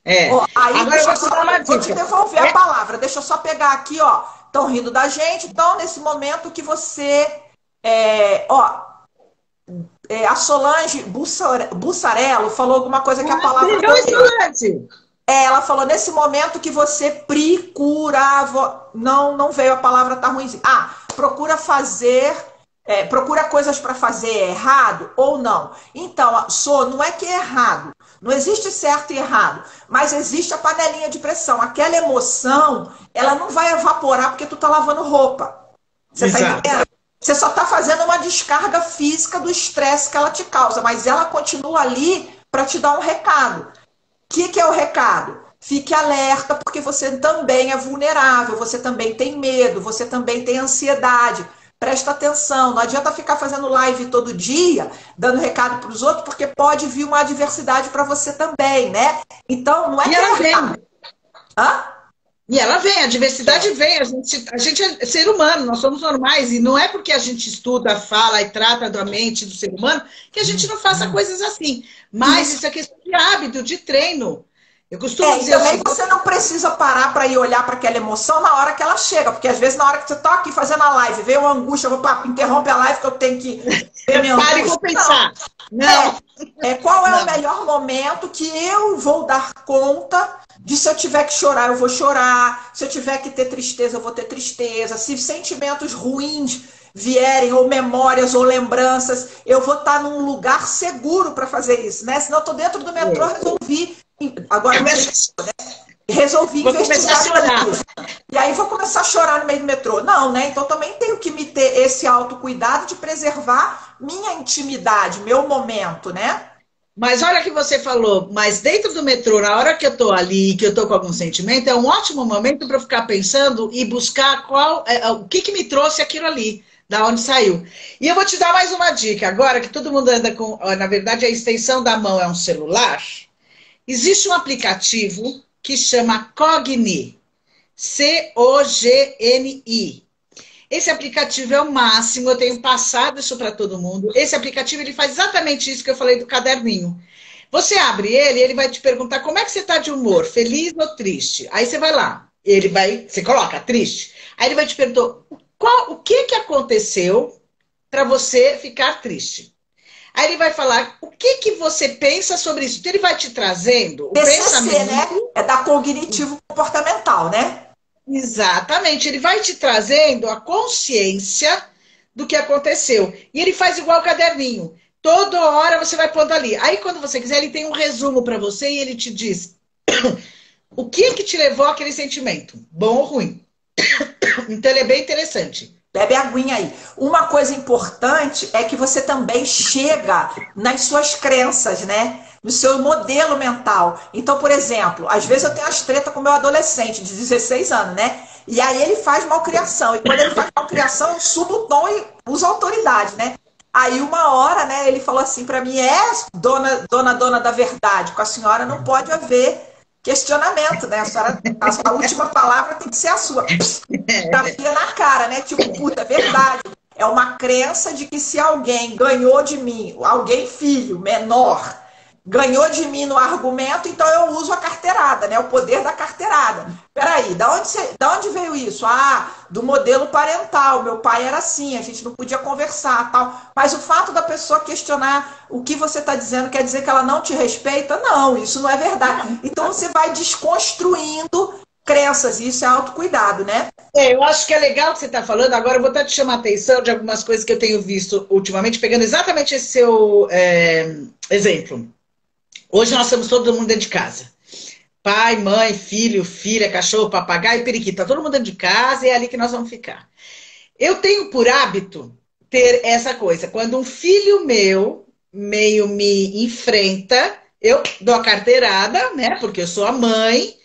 É. Ó, aí Agora eu deixa eu vou te dar uma vou te dica. devolver a palavra. Deixa eu só pegar aqui, ó. Estão rindo da gente. Então, nesse momento que você. Ó, a Solange Bussarello falou alguma coisa que a palavra Oi, também. Solange. Ela falou nesse momento que você procurava. Não veio a palavra, tá ruim. Procura fazer. Procura coisas para fazer errado ou não. Então, não é que é errado. Não existe certo e errado. Mas existe a panelinha de pressão. Aquela emoção, ela não vai evaporar porque tu tá lavando roupa. Você tá Exato. entendendo? Você só tá fazendo uma descarga física do estresse que ela te causa. Mas ela continua ali para te dar um recado. O que é o recado? Fique alerta, porque você também é vulnerável, você também tem medo, você também tem ansiedade. Presta atenção, não adianta ficar fazendo live todo dia, dando recado para os outros, porque pode vir uma adversidade para você também, né? Então, não é E que ela é vem. errado. Hã? E ela vem, a diversidade vem, a gente é ser humano, nós somos normais, e não é porque a gente estuda, fala e trata da mente do ser humano que a gente não faça coisas assim. Mas isso é questão de hábito, de treino. Eu costumo E dizer o também seguinte, você não precisa parar para ir olhar para aquela emoção na hora que ela chega, porque às vezes na hora que você está aqui fazendo a live, veio uma angústia, interrompe a live que eu tenho que ver minha pare e angústia. vou pensar. Não. Qual é Não. o melhor momento que eu vou dar conta de se eu tiver que chorar, eu vou chorar, se eu tiver que ter tristeza, eu vou ter tristeza, se sentimentos ruins vierem, ou memórias, ou lembranças, eu vou estar num lugar seguro para fazer isso, né? Senão eu tô dentro do metrô, resolvi. Agora resolvi Vou começar a chorar. E aí vou começar a chorar no meio do metrô. Não, né? Então também tenho que me ter esse autocuidado de preservar minha intimidade, meu momento, né? Mas olha que você falou, mas dentro do metrô, na hora que eu tô ali, que eu tô com algum sentimento, é um ótimo momento para eu ficar pensando e buscar o que me trouxe aquilo ali, da onde saiu. E eu vou te dar mais uma dica. Agora que todo mundo anda com, na verdade, a extensão da mão é um celular, existe um aplicativo que chama Cogni, Cogni. Esse aplicativo é o máximo, eu tenho passado isso para todo mundo. Esse aplicativo ele faz exatamente isso que eu falei do caderninho. Você abre ele, ele vai te perguntar como é que você está de humor, feliz ou triste. Aí você vai lá, você coloca triste. Aí ele vai te perguntar o que aconteceu para você ficar triste. Aí ele vai falar o que você pensa sobre isso. Então ele vai te trazendo o TCC, pensamento. né? É da cognitivo comportamental, né? Exatamente, ele vai te trazendo a consciência do que aconteceu. E ele faz igual o caderninho. Toda hora você vai pondo ali. Aí, quando você quiser, ele tem um resumo para você e ele te diz o que te levou àquele sentimento, bom ou ruim. Então, ele é bem interessante. Bebe aguinha aí. Uma coisa importante é que você também chega nas suas crenças, né? No seu modelo mental. Então, por exemplo, às vezes eu tenho as tretas com meu adolescente de 16 anos, né? E aí ele faz malcriação. E quando ele faz malcriação, eu subo o tom e uso autoridade, né? Aí uma hora, né, ele falou assim para mim, dona da verdade, com a senhora não pode haver questionamento, né? A última palavra tem que ser a sua. Tapinha na cara, né? Tipo, puta, é verdade. É uma crença de que se alguém ganhou de mim, alguém filho, menor, ganhou de mim no argumento, então eu uso a carteirada, né? O poder da carteirada. Peraí, da onde veio isso? Do modelo parental. Meu pai era assim, a gente não podia conversar, tal. Mas o fato da pessoa questionar o que você está dizendo quer dizer que ela não te respeita? Não, isso não é verdade. Então você vai desconstruindo crenças, e isso é autocuidado, né? Eu acho que é legal o que você está falando. Agora eu vou até te chamar a atenção de algumas coisas que eu tenho visto ultimamente, pegando exatamente esse seu exemplo. Hoje nós estamos todo mundo dentro de casa. Pai, mãe, filho, filha, cachorro, papagaio, periquito. Tá todo mundo dentro de casa e é ali que nós vamos ficar. Eu tenho por hábito ter essa coisa. Quando um filho meu meio me enfrenta, eu dou a carteirada, né? Porque eu sou a mãe.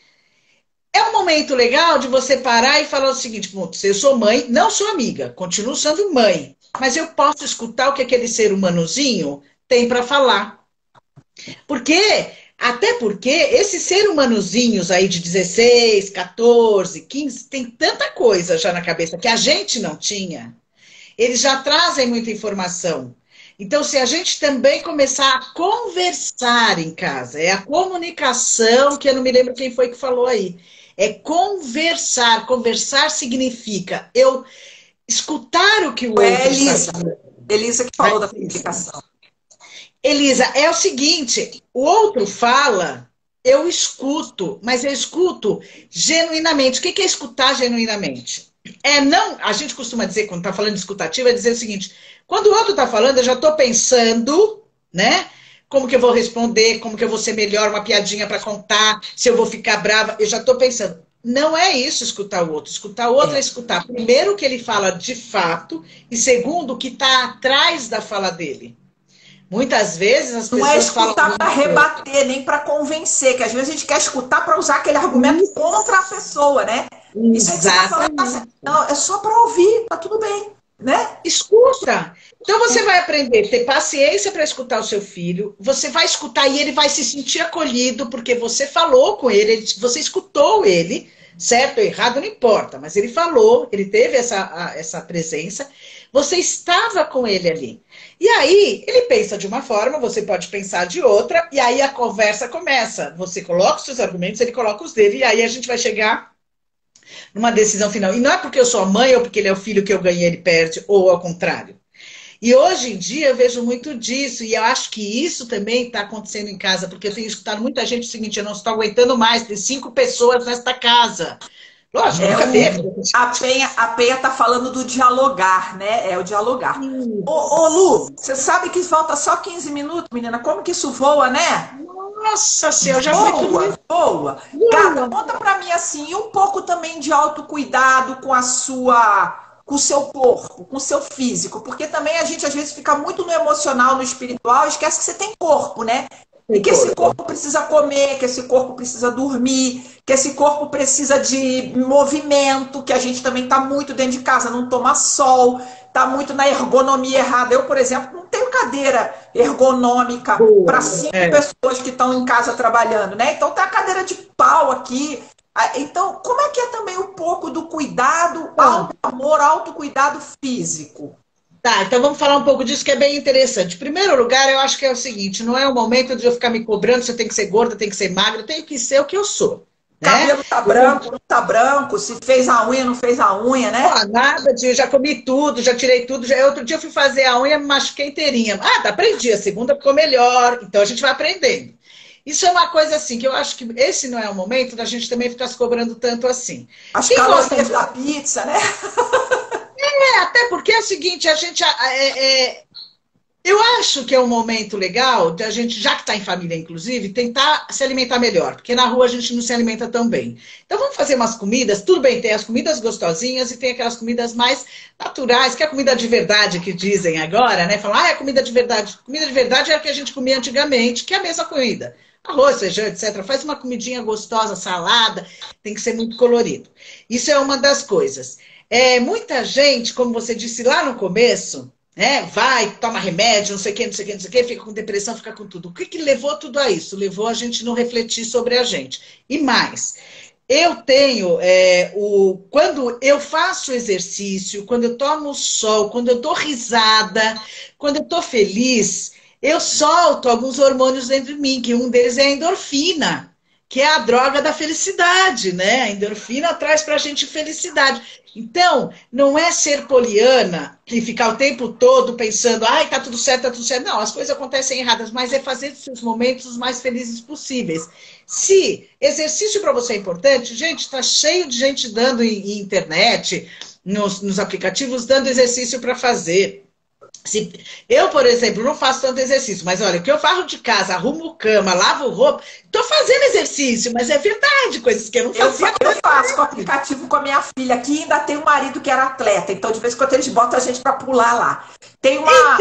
É um momento legal de você parar e falar o seguinte, eu sou mãe, não sou amiga, continuo sendo mãe. Mas eu posso escutar o que aquele ser humanozinho tem para falar. Até porque esses seres humanozinhos aí de 16, 14, 15, tem tanta coisa já na cabeça que a gente não tinha. Eles já trazem muita informação. Então, se a gente também começar a conversar em casa, é a comunicação, que eu não me lembro quem foi que falou aí. É conversar. Conversar significa eu escutar o que o outro está falando. Elisa que falou da comunicação. Elisa, é o seguinte, o outro fala, eu escuto, mas eu escuto genuinamente. O que é escutar genuinamente? Não, a gente costuma dizer, quando está falando de escutativa, é dizer o seguinte, quando o outro está falando, eu já estou pensando, né? Como que eu vou responder, como que eu vou ser melhor, uma piadinha para contar, se eu vou ficar brava, eu já estou pensando. Não é isso escutar o outro. Escutar o outro é escutar, primeiro, o que ele fala de fato, e segundo, o que está atrás da fala dele. Muitas vezes as pessoas não é escutar para rebater, nem para convencer, que às vezes a gente quer escutar para usar aquele argumento contra a pessoa, né? Exatamente. Não, é só para ouvir, tá tudo bem, né? Escuta. Então você vai aprender a ter paciência para escutar o seu filho, você vai escutar e ele vai se sentir acolhido, porque você falou com ele, você escutou ele, certo ou errado, não importa, mas ele falou, ele teve essa presença, você estava com ele ali. E aí, ele pensa de uma forma, você pode pensar de outra, e aí a conversa começa. Você coloca os seus argumentos, ele coloca os dele, e aí a gente vai chegar numa decisão final. E não é porque eu sou a mãe, ou porque ele é o filho que eu ganhei, ele perde, ou ao contrário. E hoje em dia eu vejo muito disso, e eu acho que isso também está acontecendo em casa, porque eu tenho escutado muita gente o seguinte, eu não estou aguentando mais, tem 5 pessoas nesta casa. Lógico, nunca teve. A Penha tá falando do dialogar, né? É o dialogar. Ô, Lu, você sabe que falta só 15 minutos, menina? Como que isso voa, né? Nossa Senhora, já foi tudo. Boa. Gata, conta pra mim assim, e um pouco também de autocuidado com com o seu corpo, com o seu físico, porque também a gente às vezes fica muito no emocional, no espiritual, e esquece que você tem corpo, né? E que esse corpo precisa comer, que esse corpo precisa dormir, que esse corpo precisa de movimento, que a gente também está muito dentro de casa, não toma sol, está muito na ergonomia errada. Eu, por exemplo, não tenho cadeira ergonômica para 5 pessoas que estão em casa trabalhando, né? Então tem a cadeira de pau aqui. Então, como é que é também um pouco do cuidado, auto-amor, autocuidado físico? Tá, então vamos falar um pouco disso que é bem interessante. Em primeiro lugar, eu acho que é o seguinte, não é o momento de eu ficar me cobrando se eu tenho que ser gorda, tenho que ser magra, eu tenho que ser o que eu sou. Né? Cabelo tá branco, não tá branco, se fez a unha, não fez a unha, né? Pô, nada, tio, já comi tudo, já tirei tudo. Outro dia eu fui fazer a unha, me machuquei inteirinha. Aprendi, a segunda ficou melhor, então a gente vai aprendendo. Isso é uma coisa assim, que eu acho que esse não é o momento da gente também ficar se cobrando tanto assim. As calorias da pizza, né? Até porque é o seguinte, a gente... eu acho que é um momento legal de a gente, já que está em família, inclusive, tentar se alimentar melhor, porque na rua a gente não se alimenta tão bem. Então vamos fazer umas comidas, tudo bem, tem as comidas gostosinhas e tem aquelas comidas mais naturais, que é a comida de verdade que dizem agora, né? Falam, é comida de verdade. Comida de verdade é a que a gente comia antigamente, que é a mesma comida. Arroz, feijão, etc. Faz uma comidinha gostosa, salada, tem que ser muito colorido. Isso é uma das coisas. Muita gente, como você disse lá no começo, vai, toma remédio, não sei o que, não sei o que, não sei o que, fica com depressão, fica com tudo. O que levou tudo a isso? Levou a gente não refletir sobre a gente. E mais, eu tenho, quando eu faço exercício, quando eu tomo sol, quando eu dou risada, quando eu tô feliz, eu solto alguns hormônios dentro de mim, que um deles é a endorfina, que é a droga da felicidade, né? A endorfina traz pra gente felicidade. Então, não é ser poliana e ficar o tempo todo pensando, tá tudo certo, tá tudo certo. Não, as coisas acontecem erradas, mas é fazer os seus momentos os mais felizes possíveis. Se exercício para você é importante, gente, está cheio de gente dando em internet, nos aplicativos, dando exercício para fazer. Eu, por exemplo, não faço tanto exercício, mas olha, o que eu faço de casa, arrumo cama, lavo roupa, estou fazendo exercício, mas é verdade, coisas que eu não fazia. Eu faço com o aplicativo com a minha filha aqui, ainda tem um marido que era atleta, então de vez em quando eles botam a gente para pular lá. Tem uma...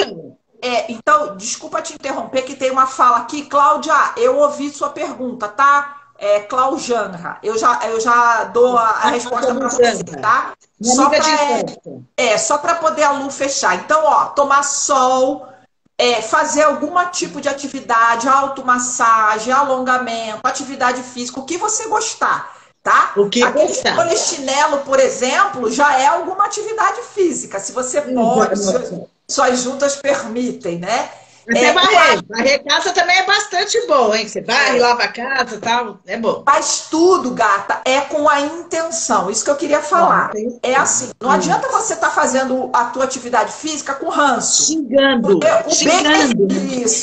Então, desculpa te interromper, que tem uma fala aqui. Cláudia, eu ouvi sua pergunta, tá? Claujanra. Eu já dou a resposta para você, tá? Só para poder a Lu fechar. Então, tomar sol, fazer algum tipo de atividade, automassagem, alongamento, atividade física, o que você gostar, tá? O que gostar. Polichinelo, por exemplo, já é alguma atividade física. Se você pode... suas juntas permitem, né? Até varrer. Varrer casa também é bastante bom, hein? Você varre, lava a casa e tal, é bom. Mas tudo, gata, é com a intenção. Isso que eu queria falar. É assim, não adianta você estar fazendo a tua atividade física com ranço. Xingando.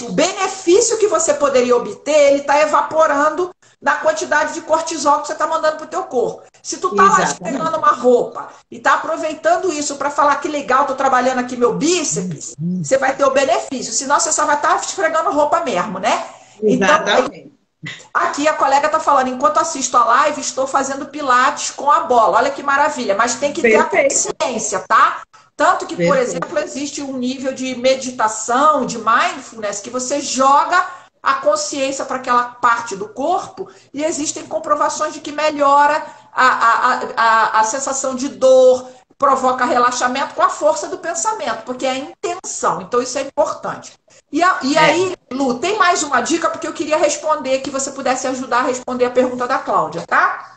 O benefício que você poderia obter, ele está evaporando na quantidade de cortisol que você está mandando para o teu corpo. Se tu tá lá esfregando uma roupa e tá aproveitando isso para falar que legal, tô trabalhando aqui meu bíceps, você vai ter o benefício. Senão você só vai estar esfregando roupa mesmo, né? Exatamente. Então, aqui a colega está falando, enquanto assisto a live, estou fazendo pilates com a bola. Olha que maravilha, mas tem que ter a consciência, tá? Tanto que, por exemplo, existe um nível de meditação, de mindfulness, que você joga a consciência para aquela parte do corpo e existem comprovações de que melhora a sensação de dor, provoca relaxamento com a força do pensamento, porque é a intenção. Então, isso é importante. E aí, Lu, tem mais uma dica, porque eu queria responder, que você pudesse ajudar a responder a pergunta da Cláudia, tá?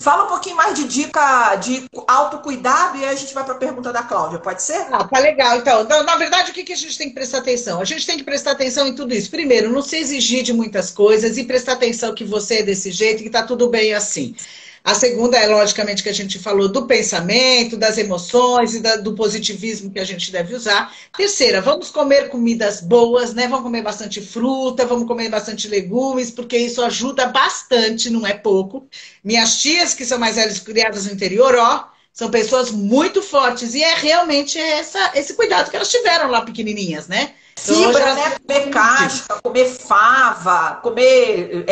Fala um pouquinho mais de dica de autocuidado e aí a gente vai para a pergunta da Cláudia, pode ser? Ah, tá legal. Então, na verdade, o que a gente tem que prestar atenção? A gente tem que prestar atenção em tudo isso. Primeiro, não se exigir de muitas coisas e prestar atenção que você é desse jeito e que tá tudo bem assim. A segunda é, logicamente, que a gente falou do pensamento, das emoções e do positivismo que a gente deve usar. Terceira, vamos comer comidas boas, né? Vamos comer bastante fruta, vamos comer bastante legumes, porque isso ajuda bastante, não é pouco. Minhas tias, que são mais velhas, criadas no interior, ó, são pessoas muito fortes. E é realmente esse cuidado que elas tiveram lá pequenininhas, né? Fibra, né? Comer casca, comer fava, comer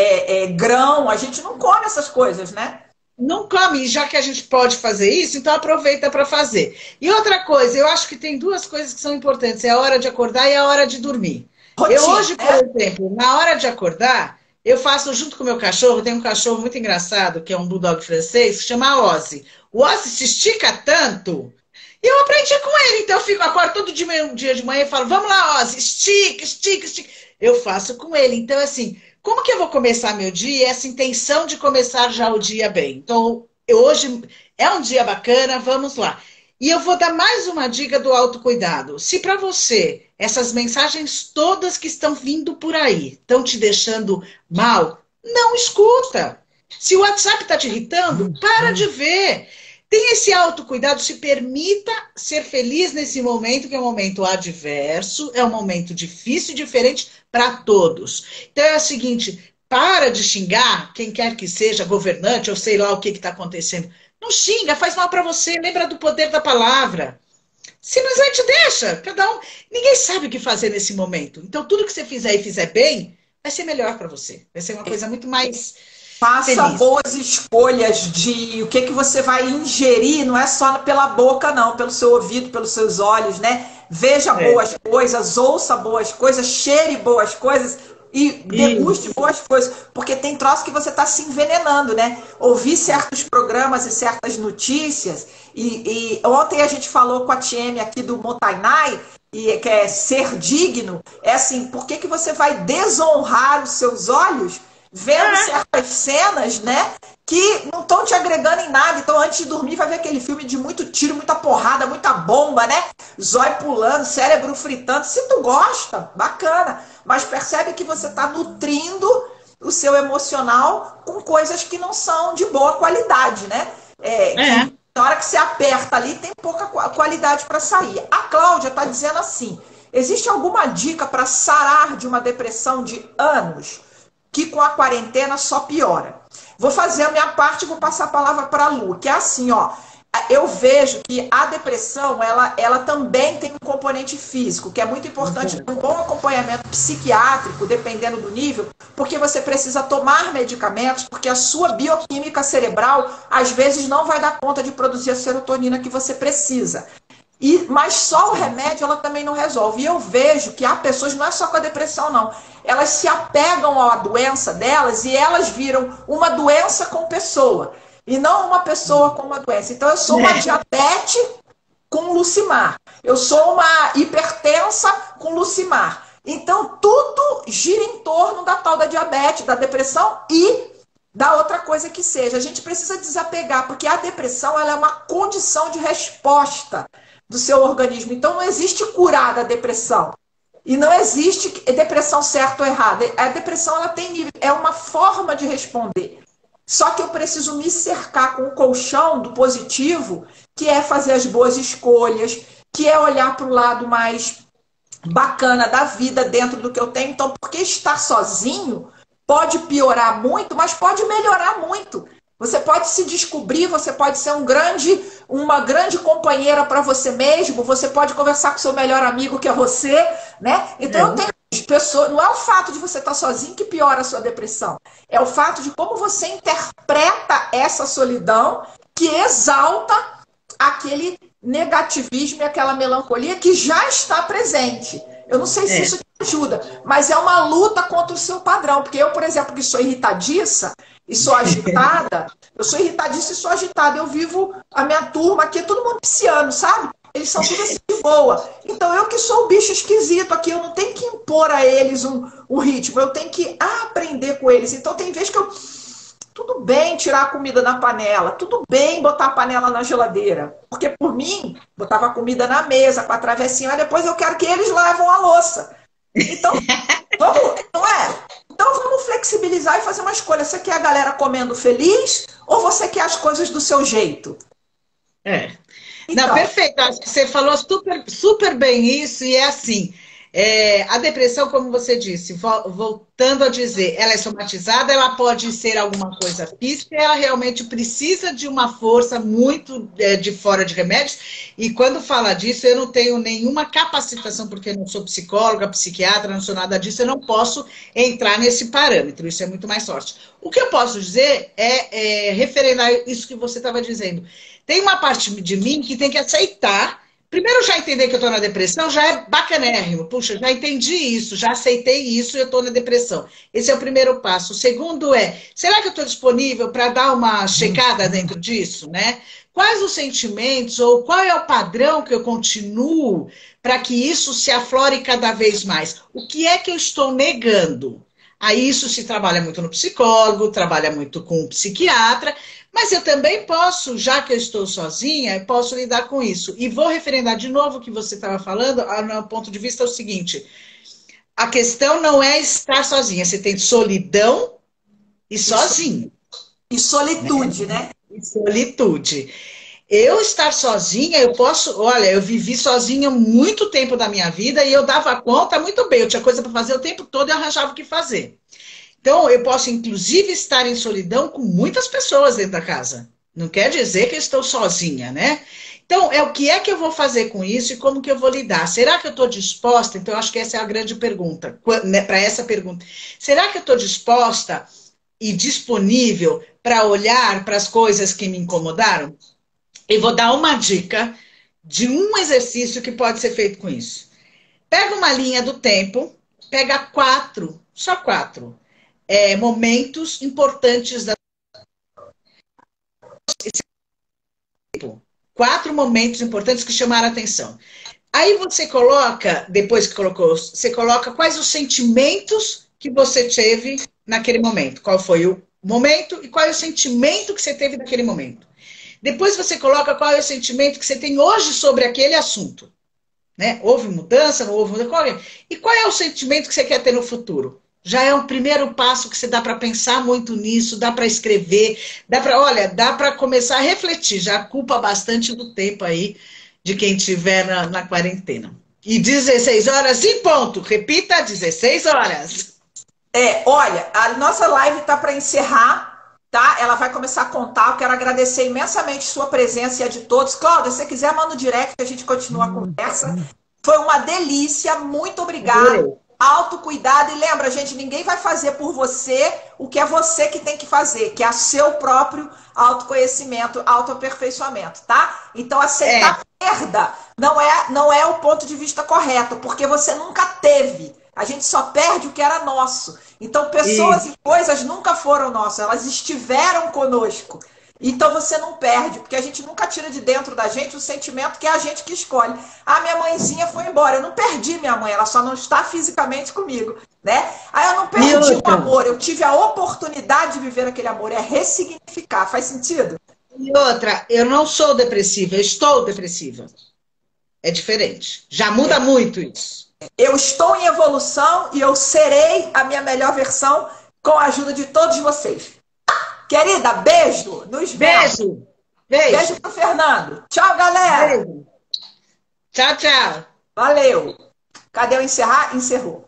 grão. A gente não come essas coisas, né? Não come, já que a gente pode fazer isso, então aproveita para fazer. E outra coisa, eu acho que tem duas coisas que são importantes, é a hora de acordar e a hora de dormir. Eu hoje, por exemplo, na hora de acordar, eu faço junto com o meu cachorro, tem um cachorro muito engraçado, que é um bulldog francês, que chama Ozzy. O Ozzy se estica tanto, e eu aprendi com ele, então eu acordo todo dia de manhã e falo, vamos lá, Ozzy, estica, estica, estica. Eu faço com ele, então assim... Como que eu vou começar meu dia? Essa intenção de começar já o dia bem. Então, hoje é um dia bacana, vamos lá. E eu vou dar mais uma dica do autocuidado. Se para você essas mensagens todas que estão vindo por aí estão te deixando mal, não escuta. Se o WhatsApp está te irritando, para de ver. Tenha esse autocuidado, se permita ser feliz nesse momento, que é um momento adverso, é um momento difícil e diferente para todos. Então é o seguinte, para de xingar quem quer que seja, governante, ou sei lá o que está acontecendo. Não xinga, faz mal para você, lembra do poder da palavra. Simplesmente deixa, cada um. Ninguém sabe o que fazer nesse momento. Então tudo que você fizer e fizer bem, vai ser melhor para você. Vai ser uma coisa muito mais... Faça feliz. Boas escolhas de o que você vai ingerir, não é só pela boca, não, pelo seu ouvido, pelos seus olhos, né? Veja boas coisas, ouça boas coisas, cheire boas coisas e deguste boas coisas. Porque tem troço que você está se envenenando, né? Ouvir certos programas e certas notícias. E ontem a gente falou com a Tieme aqui do Montainai, que é ser digno. É assim, por que você vai desonrar os seus olhos vendo certas cenas, né, que não estão te agregando em nada. Então, antes de dormir, vai ver aquele filme de muito tiro, muita porrada, muita bomba, né? Zóio pulando, cérebro fritando. Se tu gosta, bacana. Mas percebe que você está nutrindo o seu emocional com coisas que não são de boa qualidade, né? Que, na hora que você aperta ali, tem pouca qualidade para sair. A Cláudia está dizendo assim, existe alguma dica para sarar de uma depressão de anos que com a quarentena só piora? Vou fazer a minha parte e vou passar a palavra para a Lu, que é assim, ó, eu vejo que a depressão, ela também tem um componente físico, que é muito importante, um bom acompanhamento psiquiátrico, dependendo do nível, porque você precisa tomar medicamentos, porque a sua bioquímica cerebral, às vezes, não vai dar conta de produzir a serotonina que você precisa. Mas só o remédio ela também não resolve. E eu vejo que há pessoas, não é só com a depressão, não. Elas se apegam à doença delas e elas viram uma doença com pessoa. E não uma pessoa com uma doença. Então, eu sou uma diabetes com Lucimar. Eu sou uma hipertensa com Lucimar. Então, tudo gira em torno da tal da diabetes, da depressão e da outra coisa que seja. A gente precisa desapegar, porque a depressão ela é uma condição de resposta do seu organismo. Então, não existe curar da depressão. E não existe depressão certa ou errada. A depressão ela tem nível, é uma forma de responder. Só que eu preciso me cercar com o colchão do positivo, que é fazer as boas escolhas, que é olhar para o lado mais bacana da vida dentro do que eu tenho. Então, porque estar sozinho pode piorar muito, mas pode melhorar muito. Você pode se descobrir, você pode ser uma grande companheira para você mesmo, você pode conversar com seu melhor amigo, que é você, né? Então, eu tenho pessoas, não é o fato de você estar sozinho que piora a sua depressão, é o fato de como você interpreta essa solidão que exalta aquele negativismo e aquela melancolia que já está presente. Eu não sei se isso te ajuda, mas é uma luta contra o seu padrão, porque eu, por exemplo, que sou irritadiça, e sou agitada, eu sou irritadiça e sou agitada. Eu vivo, a minha turma aqui, é todo mundo pisciano, sabe? Eles são tudo assim de boa. Então, eu que sou o bicho esquisito aqui, eu não tenho que impor a eles um ritmo, eu tenho que aprender com eles. Então, tem vezes que eu... Tudo bem tirar a comida na panela, tudo bem botar a panela na geladeira. Porque, por mim, botava a comida na mesa com a travessinha, mas depois eu quero que eles lavam a louça. Então, vamos, não é? Então vamos flexibilizar e fazer uma escolha. Você quer a galera comendo feliz ou você quer as coisas do seu jeito? Então, não, perfeito. Acho que você falou super, super bem isso e é assim. A depressão, como você disse, voltando a dizer, ela é somatizada, ela pode ser alguma coisa física, ela realmente precisa de uma força muito de fora de remédios, e quando fala disso, eu não tenho nenhuma capacitação, porque eu não sou psicóloga, psiquiatra, não sou nada disso, eu não posso entrar nesse parâmetro, isso é muito mais forte. O que eu posso dizer referendar isso que você estava dizendo. Tem uma parte de mim que tem que aceitar. Primeiro, já entender que eu estou na depressão já é bacanérrimo. Puxa, já entendi isso, já aceitei isso e eu estou na depressão. Esse é o primeiro passo. O segundo será que eu estou disponível para dar uma checada dentro disso, né? Quais os sentimentos ou qual é o padrão que eu continuo para que isso se aflore cada vez mais? O que é que eu estou negando? Aí isso se trabalha muito no psicólogo, trabalha muito com o psiquiatra, mas eu também posso, já que eu estou sozinha, eu posso lidar com isso. E vou referendar de novo o que você estava falando, no ponto de vista é o seguinte, a questão não é estar sozinha, você tem solidão e sozinho. E solitude, né? E solitude. Eu estar sozinha, eu posso... Olha, eu vivi sozinha muito tempo da minha vida e eu dava conta muito bem. Eu tinha coisa para fazer o tempo todo e arranjava o que fazer. Então, eu posso, inclusive, estar em solidão com muitas pessoas dentro da casa. Não quer dizer que eu estou sozinha, né? Então, o que é que eu vou fazer com isso e como que eu vou lidar? Será que eu estou disposta? Então, eu acho que essa é a grande pergunta, né, para essa pergunta. Será que eu estou disposta e disponível para olhar para as coisas que me incomodaram? E vou dar uma dica de um exercício que pode ser feito com isso. Pega uma linha do tempo, pega 4, só 4, momentos importantes da 4 momentos importantes que chamaram a atenção. Aí você coloca, depois que colocou, você coloca quais os sentimentos que você teve naquele momento. Qual foi o momento e qual é o sentimento que você teve naquele momento. Depois você coloca qual é o sentimento que você tem hoje sobre aquele assunto. Né? Houve mudança, não houve mudança? E qual é o sentimento que você quer ter no futuro? Já é um primeiro passo que você dá para pensar muito nisso, dá para escrever, dá para começar a refletir, já culpa bastante do tempo aí de quem estiver na quarentena. E 16 horas em ponto, repita, 16 horas. Olha, a nossa live está para encerrar, tá? Ela vai começar a contar, eu quero agradecer imensamente sua presença e a de todos. Cláudia, se você quiser, manda um direct, a gente continua a conversa. Foi uma delícia, muito obrigada. Autocuidado, e lembra, gente, ninguém vai fazer por você o que é você que tem que fazer, que é o seu próprio autoconhecimento, autoaperfeiçoamento, tá? Então, aceitar perda não é o ponto de vista correto, porque você nunca teve. A gente só perde o que era nosso. Então, pessoas e coisas nunca foram nossas, elas estiveram conosco. Então você não perde, porque a gente nunca tira de dentro da gente o sentimento que é a gente que escolhe. Ah, minha mãezinha foi embora, eu não perdi minha mãe, ela só não está fisicamente comigo, né? Ah, eu não perdi o amor, eu tive a oportunidade de viver aquele amor, é ressignificar, faz sentido? E outra, eu não sou depressiva, eu estou depressiva. é diferente. Já muda muito isso. Eu estou em evolução e eu serei a minha melhor versão com a ajuda de todos vocês. Querida, beijo. Nos vemos. Beijo. Beijo pro Fernando. Tchau, galera. Beijo. Tchau, tchau. Valeu. Cadê o encerrar? Encerrou.